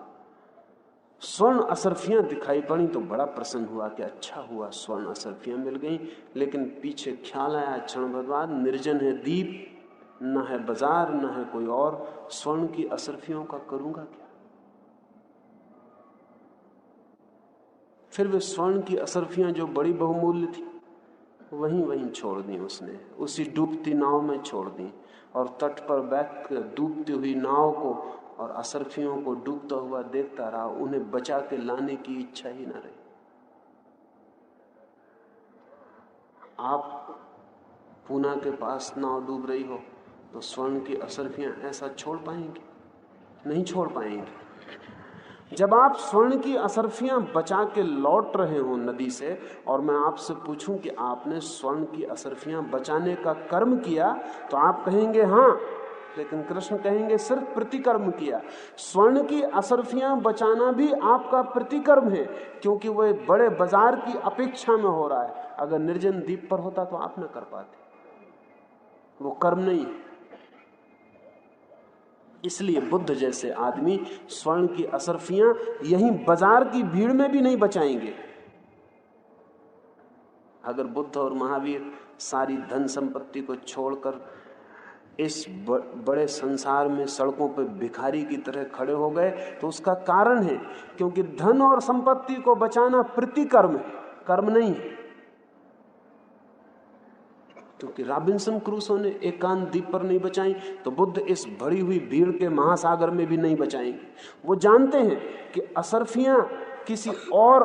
स्वर्ण असरफियां दिखाई पड़ी तो बड़ा प्रसन्न हुआ कि अच्छा हुआ स्वर्ण असरफियां मिल गई। लेकिन पीछे ख्याल आया क्षण भर बाद, निर्जन है द्वीप, न है बाजार, न है कोई और, स्वर्ण की असरफियों का करूंगा क्या? फिर वे स्वर्ण की असरफियां जो बड़ी बहुमूल्य थी वहीं छोड़ दी उसने, उसी डूबती नाव में छोड़ दी। और तट पर बैठ डूबती हुई नाव को और असरफियों को डूबता हुआ देखता रहा। उन्हें बचा के लाने की इच्छा ही न रही। आप पूना के पास नाव डूब रही हो तो स्वर्ण की असरफियां ऐसा छोड़ पाएंगे? नहीं छोड़ पाएंगे। जब आप स्वर्ण की असरफियां बचा के लौट रहे हो नदी से, और मैं आपसे पूछूं कि आपने स्वर्ण की असरफियां बचाने का कर्म किया, तो आप कहेंगे हाँ, लेकिन कृष्ण कहेंगे सिर्फ प्रतिकर्म किया। स्वर्ण की असरफियां बचाना भी आपका प्रतिकर्म है, क्योंकि वो एक बड़े बाजार की अपेक्षा में हो रहा है। अगर निर्जन द्वीप पर होता तो आप न कर पाते, वो कर्म नहीं है। इसलिए बुद्ध जैसे आदमी स्वर्ण की असरफियां यहीं बाजार की भीड़ में भी नहीं बचाएंगे। अगर बुद्ध और महावीर सारी धन संपत्ति को छोड़कर इस बड़े संसार में सड़कों पर भिखारी की तरह खड़े हो गए, तो उसका कारण है क्योंकि धन और संपत्ति को बचाना प्रतिकर्म है, कर्म नहीं है। क्योंकि रॉबिन्सन क्रूसो ने एकांत द्वीप पर नहीं बचाई, तो बुद्ध इस भरी हुई भीड़ के महासागर में भी नहीं बचाएंगे। वो जानते हैं कि असरफियां किसी और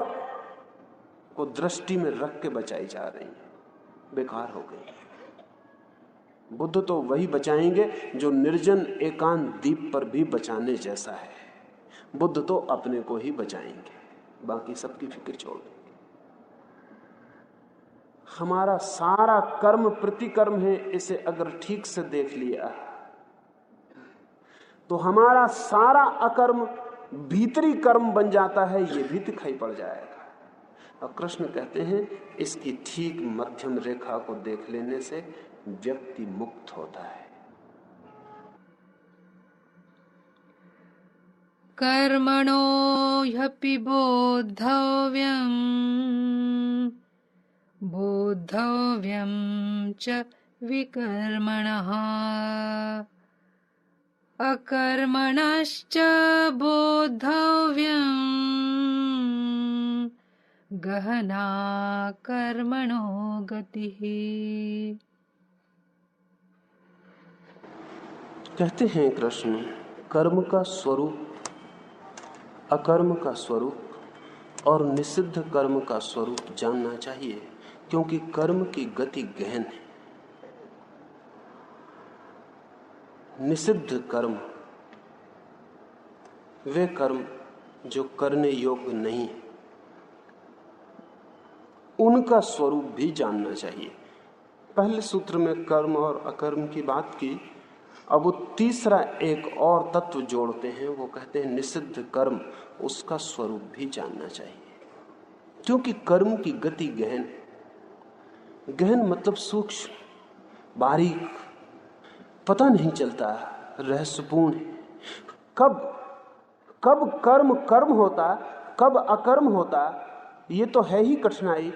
को दृष्टि में रख के बचाई जा रही हैं, बेकार हो गई। बुद्ध तो वही बचाएंगे जो निर्जन एकांत द्वीप पर भी बचाने जैसा है। बुद्ध तो अपने को ही बचाएंगे, बाकी सबकी फिक्र छोड़ देंगे। हमारा सारा कर्म प्रतिकर्म है, इसे अगर ठीक से देख लिया तो हमारा सारा अकर्म भीतरी कर्म बन जाता है, ये भी दिखाई पड़ जाएगा। और कृष्ण कहते हैं इसकी ठीक मध्यम रेखा को देख लेने से व्यक्ति मुक्त होता है। कर्मणो ह्यपि बोद्धव्यं च विकर्मणः अकर्मणश्च बोद्धव्यं गहना कर्मणो गतिः। कहते हैं कृष्ण, कर्म का स्वरूप, अकर्म का स्वरूप और निषिद्ध कर्म का स्वरूप जानना चाहिए, क्योंकि कर्म की गति गहन है। निषिद्ध कर्म वे कर्म जो करने योग्य नहीं, उनका स्वरूप भी जानना चाहिए। पहले सूत्र में कर्म और अकर्म की बात की, अब वो तीसरा एक और तत्व जोड़ते हैं, वो कहते हैं निषिद्ध कर्म, उसका स्वरूप भी जानना चाहिए। क्योंकि कर्म की गति गहन, गहन मतलब सूक्ष्म, बारीक, पता नहीं चलता, रहस्यपूर्ण है। कब कर्म कर्म होता, कब अकर्म होता, ये तो है ही कठिनाई।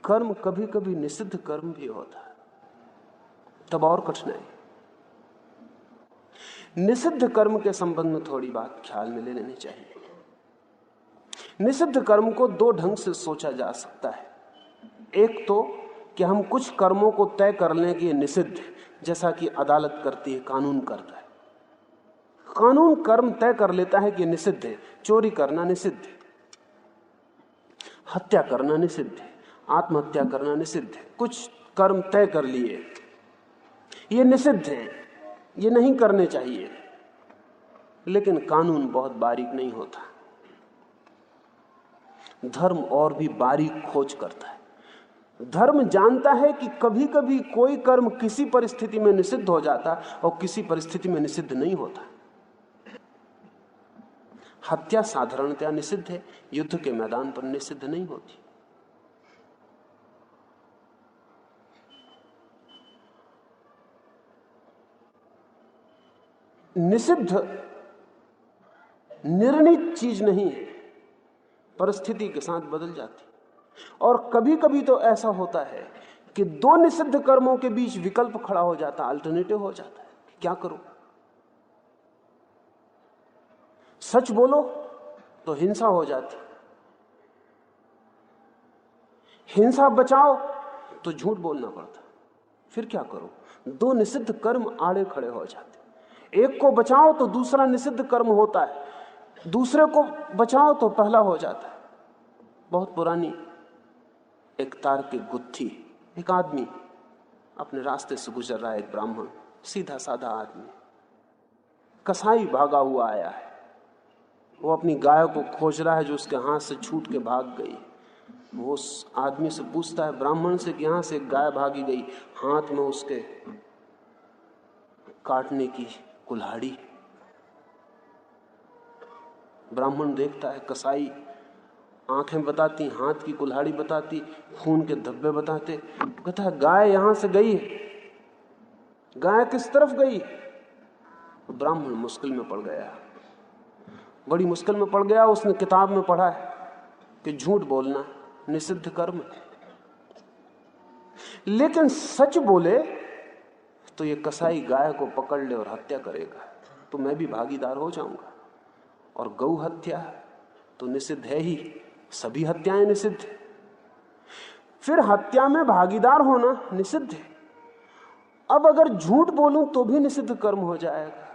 कर्म कभी कभी निषिद्ध कर्म भी होता, तब और कठिनाई। निषिद्ध कर्म के संबंध में थोड़ी बात ख्याल में ले लेनी चाहिए। निषिद्ध कर्म को दो ढंग से सोचा जा सकता है। एक तो कि हम कुछ कर्मों को तय कर लें कि ये निषिद्ध, जैसा कि अदालत करती है, कानून करता है। कानून कर्म तय कर लेता है कि निषिद्ध है, चोरी करना निषिद्ध है, हत्या करना निषिद्ध है, आत्महत्या करना निषिद्ध है। कुछ कर्म तय कर लिए, ये निषिद्ध है, ये नहीं करने चाहिए। लेकिन कानून बहुत बारीक नहीं होता, धर्म और भी बारीक खोज करता है। धर्म जानता है कि कभी कभी कोई कर्म किसी परिस्थिति में निषिद्ध हो जाता और किसी परिस्थिति में निषिद्ध नहीं होता। हत्या साधारणतया निषिद्ध है, युद्ध के मैदान पर निषिद्ध नहीं होती। निषिद्ध निर्णीत चीज नहीं है, परिस्थिति के साथ बदल जाती। और कभी कभी तो ऐसा होता है कि दो निषिद्ध कर्मों के बीच विकल्प खड़ा हो जाता, अल्टरनेटिव हो जाता है। क्या करो? सच बोलो तो हिंसा हो जाती, हिंसा बचाओ तो झूठ बोलना पड़ता। फिर क्या करो? दो निषिद्ध कर्म आड़े खड़े हो जाते। एक को बचाओ तो दूसरा निषिद्ध कर्म होता है, दूसरे को बचाओ तो पहला हो जाता है। बहुत पुरानी एक तार्किक गुत्थी। एक आदमी अपने रास्ते से गुजर रहा है, एक ब्राह्मण, सीधा साधा आदमी, कसाई भागा हुआ आया है। वो अपनी गाय को खोज रहा है जो उसके हाथ से छूट के भाग गई। वो उस आदमी से पूछता है, ब्राह्मण से, कि यहां से एक गाय भागी गई, हाथ में उसके काटने की कुल्हाड़ी। ब्राह्मण देखता है, कसाई आंखें बताती, हाथ की कुल्हाड़ी बताती, खून के धब्बे बताते। कहता है, गाय यहां से गई है, गाय किस तरफ गई? ब्राह्मण मुश्किल में पड़ गया, बड़ी मुश्किल में पड़ गया। उसने किताब में पढ़ा है कि झूठ बोलना निषिद्ध कर्म है, लेकिन सच बोले तो ये कसाई गाय को पकड़ ले और हत्या करेगा तो मैं भी भागीदार हो जाऊंगा। और गौ हत्या तो निषिद्ध है ही, सभी हत्याएं निषिद्ध है। फिर हत्या में भागीदार होना निषिद्ध है। अब अगर झूठ बोलूं तो भी निषिद्ध कर्म हो जाएगा,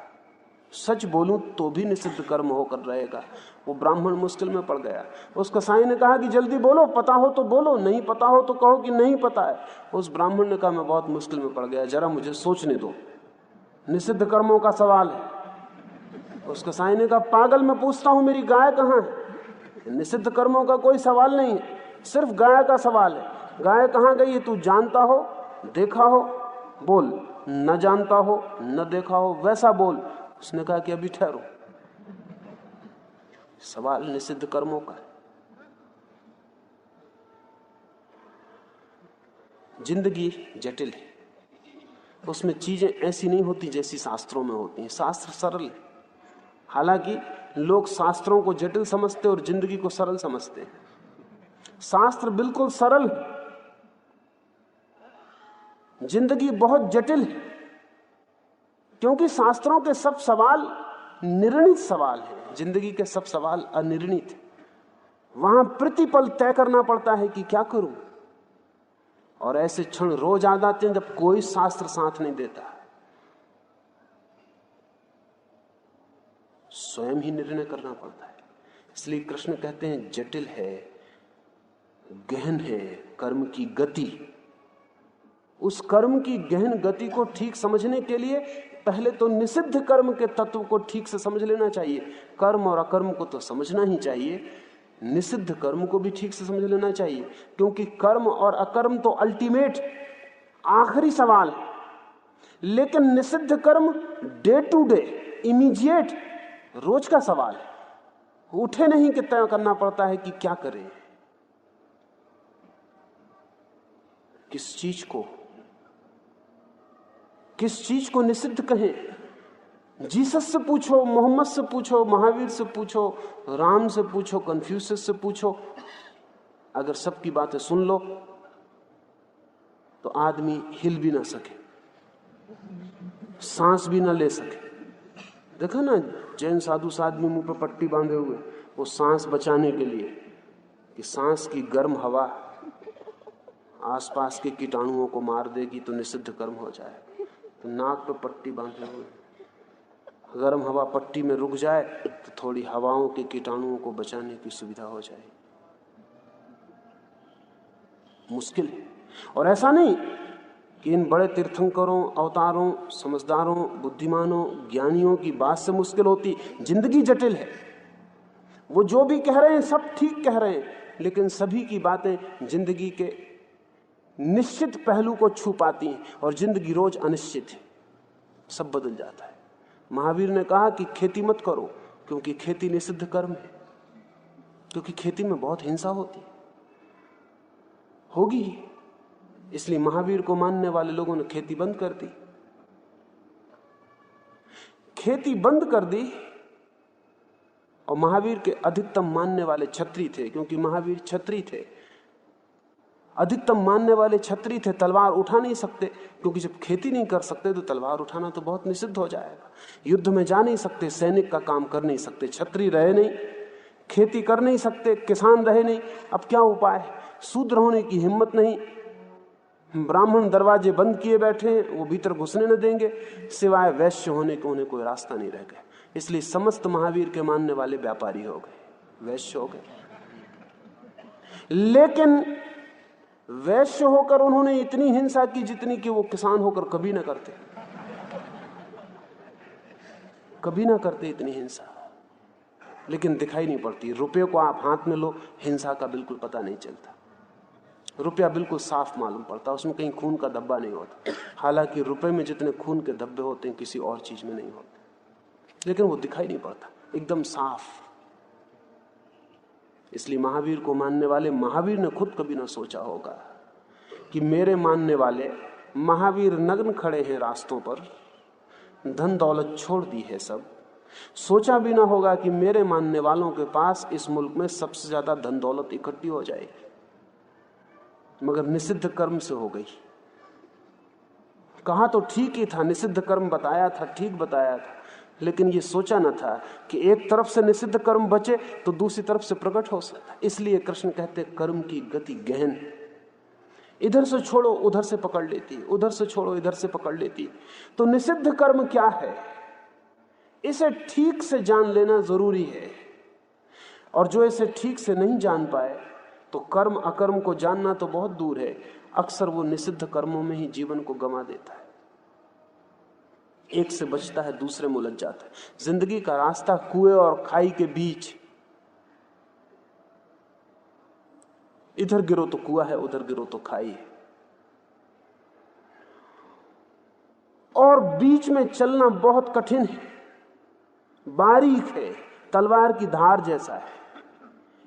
सच बोलूं तो भी निषिद्ध कर्म होकर रहेगा। वो ब्राह्मण मुश्किल में पड़ गया। उस कसाई ने कहा कि जल्दी बोलो, पता हो तो बोलो, नहीं पता हो तो कहो कि नहीं पता है। उस ब्राह्मण ने कहा मैं बहुत मुश्किल में पड़ गया, जरा मुझे सोचने दो, निषिद्ध कर्मों का सवाल है। उस कसाई ने कहा पागल, मैं पूछता हूं मेरी गाय कहाँ है? निषिद्ध कर्मों का कोई सवाल नहीं है, सिर्फ गाय का सवाल है। गाय कहाँ गई है? तू जानता हो, देखा हो, बोल। न जानता हो, न देखा हो, वैसा बोल। उसने कहा कि अभी ठहरो, सवाल निषिद्ध कर्मों का है। जिंदगी जटिल है, उसमें चीजें ऐसी नहीं होती जैसी शास्त्रों में होती हैं। शास्त्र सरल है, हालांकि लोग शास्त्रों को जटिल समझते और जिंदगी को सरल समझते हैं। शास्त्र बिल्कुल सरल है, जिंदगी बहुत जटिल है, क्योंकि शास्त्रों के सब सवाल निर्णित सवाल हैं, जिंदगी के सब सवाल अनिर्णित हैं। वहां प्रतिपल तय करना पड़ता है कि क्या करूं, और ऐसे क्षण रोज आ जाते हैं जब कोई शास्त्र साथ नहीं देता, स्वयं ही निर्णय करना पड़ता है। इसलिए कृष्ण कहते हैं जटिल है, गहन है कर्म की गति। उस कर्म की गहन गति को ठीक समझने के लिए पहले तो निषिद्ध कर्म के तत्व को ठीक से समझ लेना चाहिए। कर्म और अकर्म को तो समझना ही चाहिए, निषिद्ध कर्म को भी ठीक से समझ लेना चाहिए, क्योंकि कर्म और अकर्म तो अल्टीमेट आखिरी सवाल है। लेकिन निषिद्ध कर्म डे टू डे इमीडिएट रोज का सवाल है। उठे नहीं कि तय करना पड़ता है कि क्या करें, किस चीज को निषिद्ध कहें। जीसस से पूछो, मोहम्मद से पूछो, महावीर से पूछो, राम से पूछो, कन्फ्यूशियस से पूछो, अगर सबकी बातें सुन लो तो आदमी हिल भी ना सके, सांस भी ना ले सके। देखा ना जैन साधु आदमी मुंह पर पट्टी बांधे हुए, वो सांस बचाने के लिए कि सांस की गर्म हवा आसपास के कीटाणुओं को मार देगी तो निषिद्ध कर्म हो जाए। तो नाक पे पट्टी बांधे हुए, गर्म हवा पट्टी में रुक जाए तो थोड़ी हवाओं के कीटाणुओं को बचाने की सुविधा हो जाए। मुश्किल है। और ऐसा नहीं कि इन बड़े तीर्थंकरों, अवतारों, समझदारों, बुद्धिमानों, ज्ञानियों की बात से मुश्किल होती। जिंदगी जटिल है, वो जो भी कह रहे हैं सब ठीक कह रहे हैं, लेकिन सभी की बातें जिंदगी के निश्चित पहलू को छू पाती हैं, और जिंदगी रोज अनिश्चित है, सब बदल जाता है। महावीर ने कहा कि खेती मत करो, क्योंकि खेती निषिद्ध कर्म है, क्योंकि खेती में बहुत हिंसा होगी। इसलिए महावीर को मानने वाले लोगों ने खेती बंद कर दी। खेती बंद कर दी, और महावीर के अधिकतम मानने वाले क्षत्रिय थे, क्योंकि महावीर क्षत्रिय थे। अधिकतम मानने वाले क्षत्रिय थे, तलवार उठा नहीं सकते, क्योंकि जब खेती नहीं कर सकते तो तलवार उठाना तो बहुत निषिद्ध हो जाएगा। युद्ध में जा नहीं सकते, सैनिक का काम कर नहीं सकते, क्षत्रिय रहे नहीं, खेती कर नहीं सकते, किसान रहे नहीं। अब क्या उपाय? शूद्र होने की हिम्मत नहीं, ब्राह्मण दरवाजे बंद किए बैठे हैं, वो भीतर घुसने न देंगे, सिवाय वैश्य होने के उन्हें कोई रास्ता नहीं रह गया। इसलिए समस्त महावीर के मानने वाले व्यापारी हो गए, वैश्य हो गए। लेकिन वैश्य होकर उन्होंने इतनी हिंसा की जितनी कि वो किसान होकर कभी ना करते, कभी ना करते इतनी हिंसा। लेकिन दिखाई नहीं पड़ती। रुपये को आप हाथ में लो, हिंसा का बिल्कुल पता नहीं चलता। रुपया बिल्कुल साफ मालूम पड़ता, उसमें कहीं खून का धब्बा नहीं होता। हालांकि रुपए में जितने खून के धब्बे होते हैं किसी और चीज में नहीं होते, लेकिन वो दिखाई नहीं पड़ता, एकदम साफ। इसलिए महावीर को मानने वाले, महावीर ने खुद कभी ना सोचा होगा कि मेरे मानने वाले महावीर नग्न खड़े हैं रास्तों पर, धन दौलत छोड़ दी है सब। सोचा भी ना होगा कि मेरे मानने वालों के पास इस मुल्क में सबसे ज्यादा धन दौलत इकट्ठी हो जाएगी, मगर निषिद्ध कर्म से हो गई। कहा तो ठीक ही था, निषिद्ध कर्म बताया था, ठीक बताया था, लेकिन ये सोचा न था कि एक तरफ से निषिद्ध कर्म बचे तो दूसरी तरफ से प्रकट हो सकता। इसलिए कृष्ण कहते कर्म की गति गहन है, इधर से छोड़ो उधर से पकड़ लेती, उधर से छोड़ो इधर से पकड़ लेती। तो निषिद्ध कर्म क्या है, इसे ठीक से जान लेना जरूरी है। और जो इसे ठीक से नहीं जान पाए तो कर्म अकर्म को जानना तो बहुत दूर है, अक्सर वो निषिद्ध कर्मों में ही जीवन को गंवा देता है। एक से बचता है दूसरे में उलझ जाता है। जिंदगी का रास्ता कुएं और खाई के बीच, इधर गिरो तो कुआं है, उधर गिरो तो खाई है, और बीच में चलना बहुत कठिन है, बारीक है, तलवार की धार जैसा है,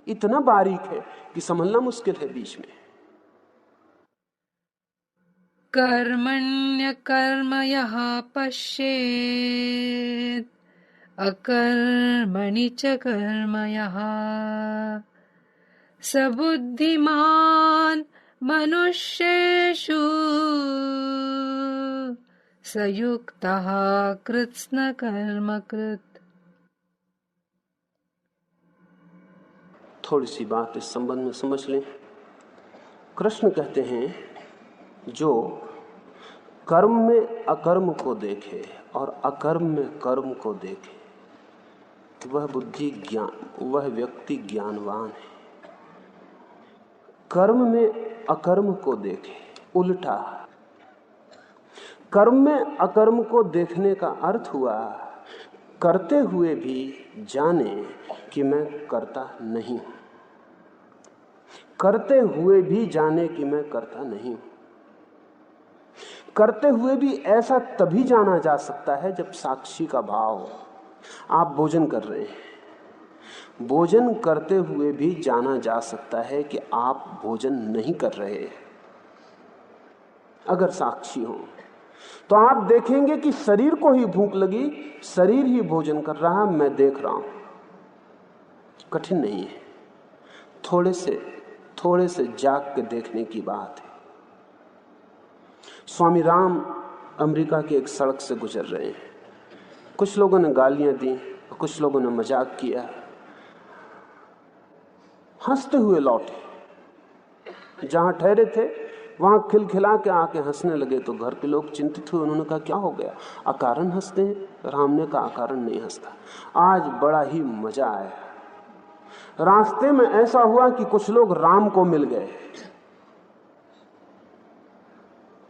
इतना बारीक है कि समझना मुश्किल है बीच में। कर्मण्य कर्म यः पश्येत् अकर्मणि च कर्म यः स बुद्धिमान् मनुष्येषु स युक्तः कृत्स्न कर्म कृत्। थोड़ी सी बात इस संबंध में समझ लें। कृष्ण कहते हैं जो कर्म में अकर्म को देखे और अकर्म में कर्म को देखे वह बुद्धि ज्ञान, वह व्यक्ति ज्ञानवान है। कर्म में अकर्म को देखे, उल्टा कर्म में अकर्म को देखने का अर्थ हुआ करते हुए भी जाने कि मैं करता नहीं हूं, करते हुए भी जाने कि मैं करता नहीं हूं। करते हुए भी ऐसा तभी जाना जा सकता है जब साक्षी का भाव हो। आप भोजन कर रहे हैं, भोजन करते हुए भी जाना जा सकता है कि आप भोजन नहीं कर रहे हैं। अगर साक्षी हो तो आप देखेंगे कि शरीर को ही भूख लगी, शरीर ही भोजन कर रहा, मैं देख रहा हूं। कठिन नहीं है, थोड़े से जाग के देखने की बात है। स्वामी राम अमेरिका की एक सड़क से गुजर रहे हैं, कुछ लोगों ने गालियां दी, कुछ लोगों ने मजाक किया, हंसते हुए लौटे। जहां ठहरे थे वहां खिलखिला के आके हंसने लगे तो घर के लोग चिंतित हुए। उन्होंने कहा क्या हो गया, अकारण हंसते हैं? राम ने कहा अकारण नहीं हंसता, आज बड़ा ही मजा आया। रास्ते में ऐसा हुआ कि कुछ लोग राम को मिल गए।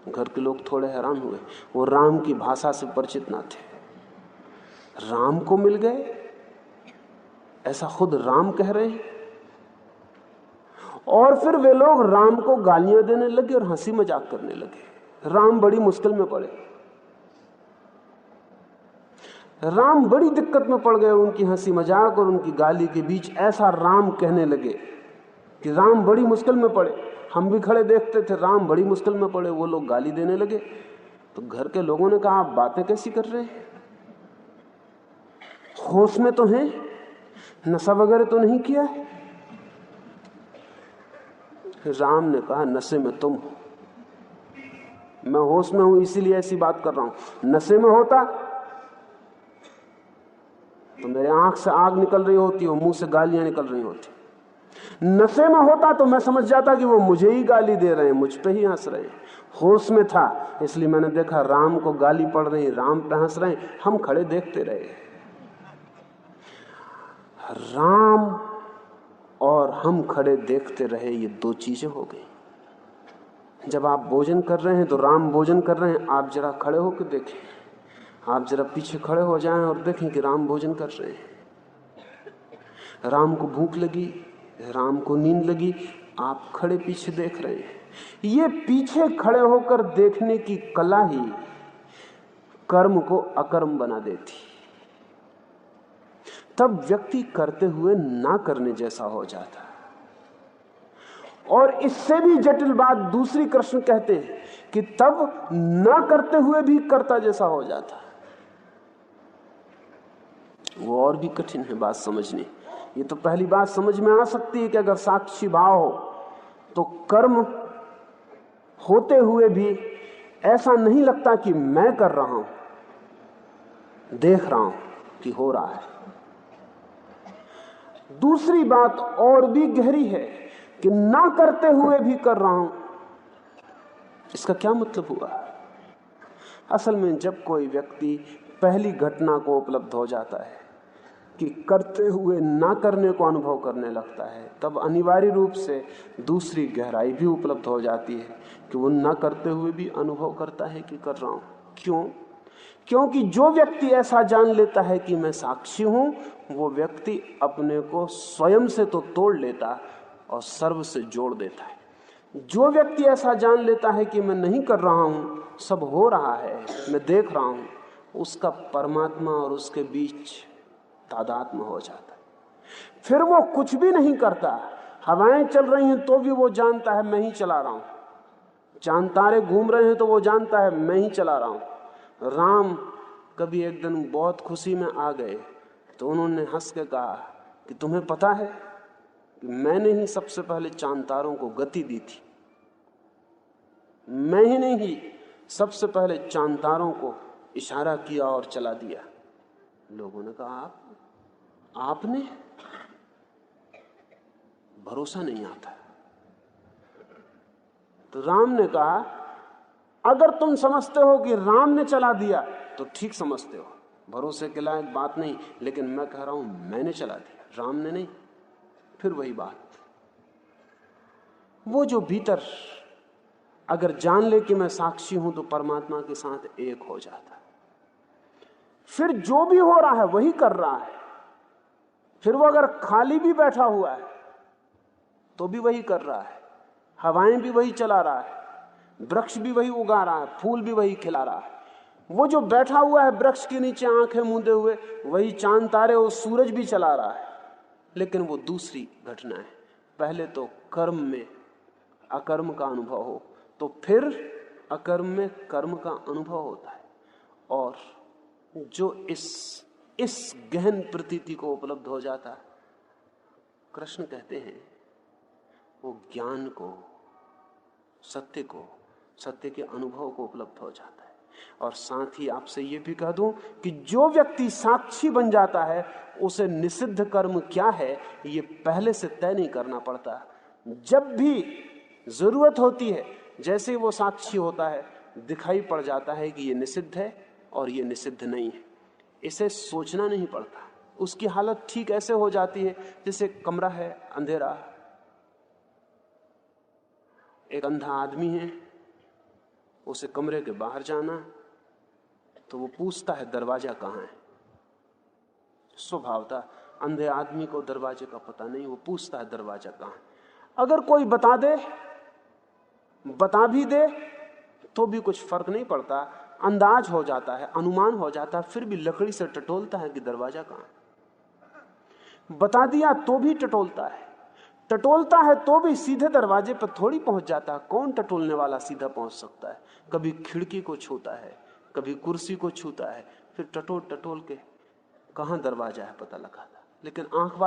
घर के लोग थोड़े हैरान हुए, वो राम की भाषा से परिचित ना थे। राम को मिल गए, ऐसा खुद राम कह रहे हैं। और फिर वे लोग राम को गालियां देने लगे और हंसी मजाक करने लगे। राम बड़ी मुश्किल में पड़े, राम बड़ी दिक्कत में पड़ गए। उनकी हंसी मजाक और उनकी गाली के बीच ऐसा राम कहने लगे कि राम बड़ी मुश्किल में पड़े। हम भी खड़े देखते थे, राम बड़ी मुश्किल में पड़े, वो लोग गाली देने लगे। तो घर के लोगों ने कहा आप बातें कैसी कर रहे हैं, होश में तो हैं, नशा वगैरह तो नहीं किया है? राम ने कहा नशे में तुम हो, मैं होश में हूं इसीलिए ऐसी बात कर रहा हूं। नशे में होता तो मेरे आंख से आग निकल रही होती और मुंह से गालियां निकल रही होती। नशे में होता तो मैं समझ जाता कि वो मुझे ही गाली दे रहे हैं, मुझ पे ही हंस रहे हैं। होश में था इसलिए मैंने देखा राम को गाली पड़ रही, राम पे हंस रहे हैं, हम खड़े देखते रहे। राम और हम खड़े देखते रहे, ये दो चीजें हो गई। जब आप भोजन कर रहे हैं तो राम भोजन कर रहे हैं, आप जरा खड़े होकर देखें, आप जरा पीछे खड़े हो जाएं और देखें कि राम भोजन कर रहे हैं। राम को भूख लगी, राम को नींद लगी, आप खड़े पीछे देख रहे हैं। ये पीछे खड़े होकर देखने की कला ही कर्म को अकर्म बना देती। तब व्यक्ति करते हुए ना करने जैसा हो जाता। और इससे भी जटिल बात दूसरी कृष्ण कहते हैं कि तब ना करते हुए भी करता जैसा हो जाता। वो और भी कठिन है बात समझनी। ये तो पहली बात समझ में आ सकती है कि अगर साक्षी भाव हो तो कर्म होते हुए भी ऐसा नहीं लगता कि मैं कर रहा हूं, देख रहा हूं कि हो रहा है। दूसरी बात और भी गहरी है कि ना करते हुए भी कर रहा हूं। इसका क्या मतलब हुआ? असल में जब कोई व्यक्ति पहली घटना को उपलब्ध हो जाता है कि करते हुए ना करने को अनुभव करने लगता है, तब अनिवार्य रूप से दूसरी गहराई भी उपलब्ध हो जाती है कि वो ना करते हुए भी अनुभव करता है कि कर रहा हूं। क्यों? क्योंकि जो व्यक्ति ऐसा जान लेता है कि मैं साक्षी हूं, वो व्यक्ति अपने को स्वयं से तो तोड़ लेता और सर्व से जोड़ देता है। जो व्यक्ति ऐसा जान लेता है कि मैं नहीं कर रहा हूं, सब हो रहा है, मैं देख रहा हूं, उसका परमात्मा और उसके बीच तादात्म्य हो जाता है। फिर वो कुछ भी नहीं करता, हवाएं चल रही हैं तो भी वो जानता है मैं ही चला रहा हूं, चांद तारे घूम रहे हैं तो वो जानता है मैं ही चला रहा हूं। राम कभी एक दिन बहुत खुशी में आ गए तो उन्होंने हंस के कहा कि तुम्हें पता है कि मैंने ही सबसे पहले चांद तारों को गति दी थी, मैं ही नहीं सबसे पहले चांद तारों को इशारा किया और चला दिया। लोगों ने कहा आपने? भरोसा नहीं आता। तो राम ने कहा अगर तुम समझते हो कि राम ने चला दिया तो ठीक समझते हो, भरोसे के लायक बात नहीं, लेकिन मैं कह रहा हूं मैंने चला दिया, राम ने नहीं। फिर वही बात, वो जो भीतर अगर जान ले कि मैं साक्षी हूं तो परमात्मा के साथ एक हो जाता है। फिर जो भी हो रहा है वही कर रहा है। फिर वो अगर खाली भी बैठा हुआ है तो भी वही कर रहा है, हवाएं भी वही चला रहा है, वृक्ष भी वही उगा रहा है, फूल भी वही खिला रहा है। वो जो बैठा हुआ है वृक्ष के नीचे आंखें मूंदे हुए, वही चांद तारे और सूरज भी चला रहा है, लेकिन वो दूसरी घटना है। पहले तो कर्म में अकर्म का अनुभव हो, तो फिर अकर्म में कर्म का अनुभव होता है। और जो इस गहन प्रतीति को उपलब्ध हो जाता है, कृष्ण कहते हैं वो ज्ञान को, सत्य के अनुभव को उपलब्ध हो जाता है। और साथ ही आपसे ये भी कह दूं कि जो व्यक्ति साक्षी बन जाता है उसे निषिद्ध कर्म क्या है ये पहले से तय नहीं करना पड़ता। जब भी जरूरत होती है, जैसे ही वो साक्षी होता है, दिखाई पड़ जाता है कि ये निषिद्ध है और ये निषिद्ध नहीं है। इसे सोचना नहीं पड़ता। उसकी हालत ठीक ऐसे हो जाती है जैसे कमरा है अंधेरा, एक अंधा आदमी है, उसे कमरे के बाहर जाना तो वो पूछता है दरवाजा कहां है। स्वभावतः अंधे आदमी को दरवाजे का पता नहीं, वो पूछता है दरवाजा कहां है। अगर कोई बता भी दे तो भी कुछ फर्क नहीं पड़ता, अंदाज हो जाता है, अनुमान हो जाता है, फिर भी लकड़ी से टटोलता है कि दरवाजा कहां है। बता दिया तो भी टटोलता है तो भी सीधे दरवाजे पर थोड़ी पहुंच जाता है। कौन टटोलने वाला सीधा पहुंच सकता है? कभी खिड़की को छूता है, कभी कुर्सी को छूता है, फिर टटोल के कहां दरवाजा है पता लगाता। लेकिन आंख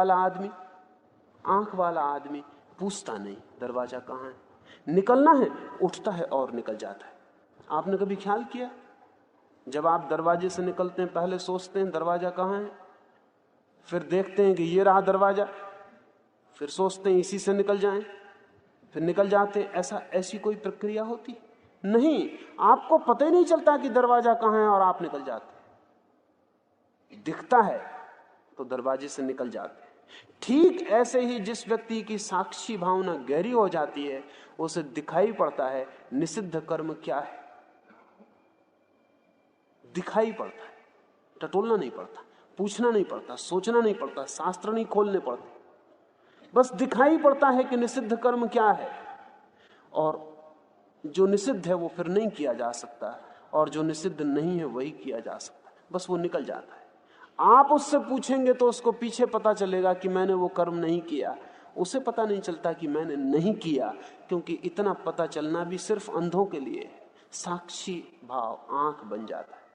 वाला आदमी पूछता नहीं दरवाजा कहां है, निकलना है उठता है और निकल जाता है। आपने कभी ख्याल किया, जब आप दरवाजे से निकलते हैं पहले सोचते हैं दरवाजा कहां है, फिर देखते हैं कि ये रहा दरवाजा, फिर सोचते हैं इसी से निकल जाएं, फिर निकल जाते हैं। ऐसी कोई प्रक्रिया होती नहीं। आपको पता ही नहीं चलता कि दरवाजा कहां है और आप निकल जाते। दिखता है तो दरवाजे से निकल जाते हैं। ठीक ऐसे ही जिस व्यक्ति की साक्षी भावना गहरी हो जाती है, उसे दिखाई पड़ता है निषिद्ध कर्म क्या है। दिखाई पड़ता है, टटोलना नहीं पड़ता, पूछना नहीं पड़ता, सोचना नहीं पड़ता, शास्त्र नहीं खोलने पड़ते, बस दिखाई पड़ता है कि निषिद्ध कर्म क्या है। और जो निषिद्ध है वो फिर नहीं किया जा सकता, और जो निषिद्ध नहीं है वही किया जा सकता, बस वो निकल जाता है। आप उससे पूछेंगे तो उसको पीछे पता चलेगा कि मैंने वो कर्म नहीं किया, उसे पता नहीं चलता कि मैंने नहीं किया, क्योंकि इतना पता चलना भी सिर्फ अंधों के लिए है। साक्षी भाव आंख बन जाता है।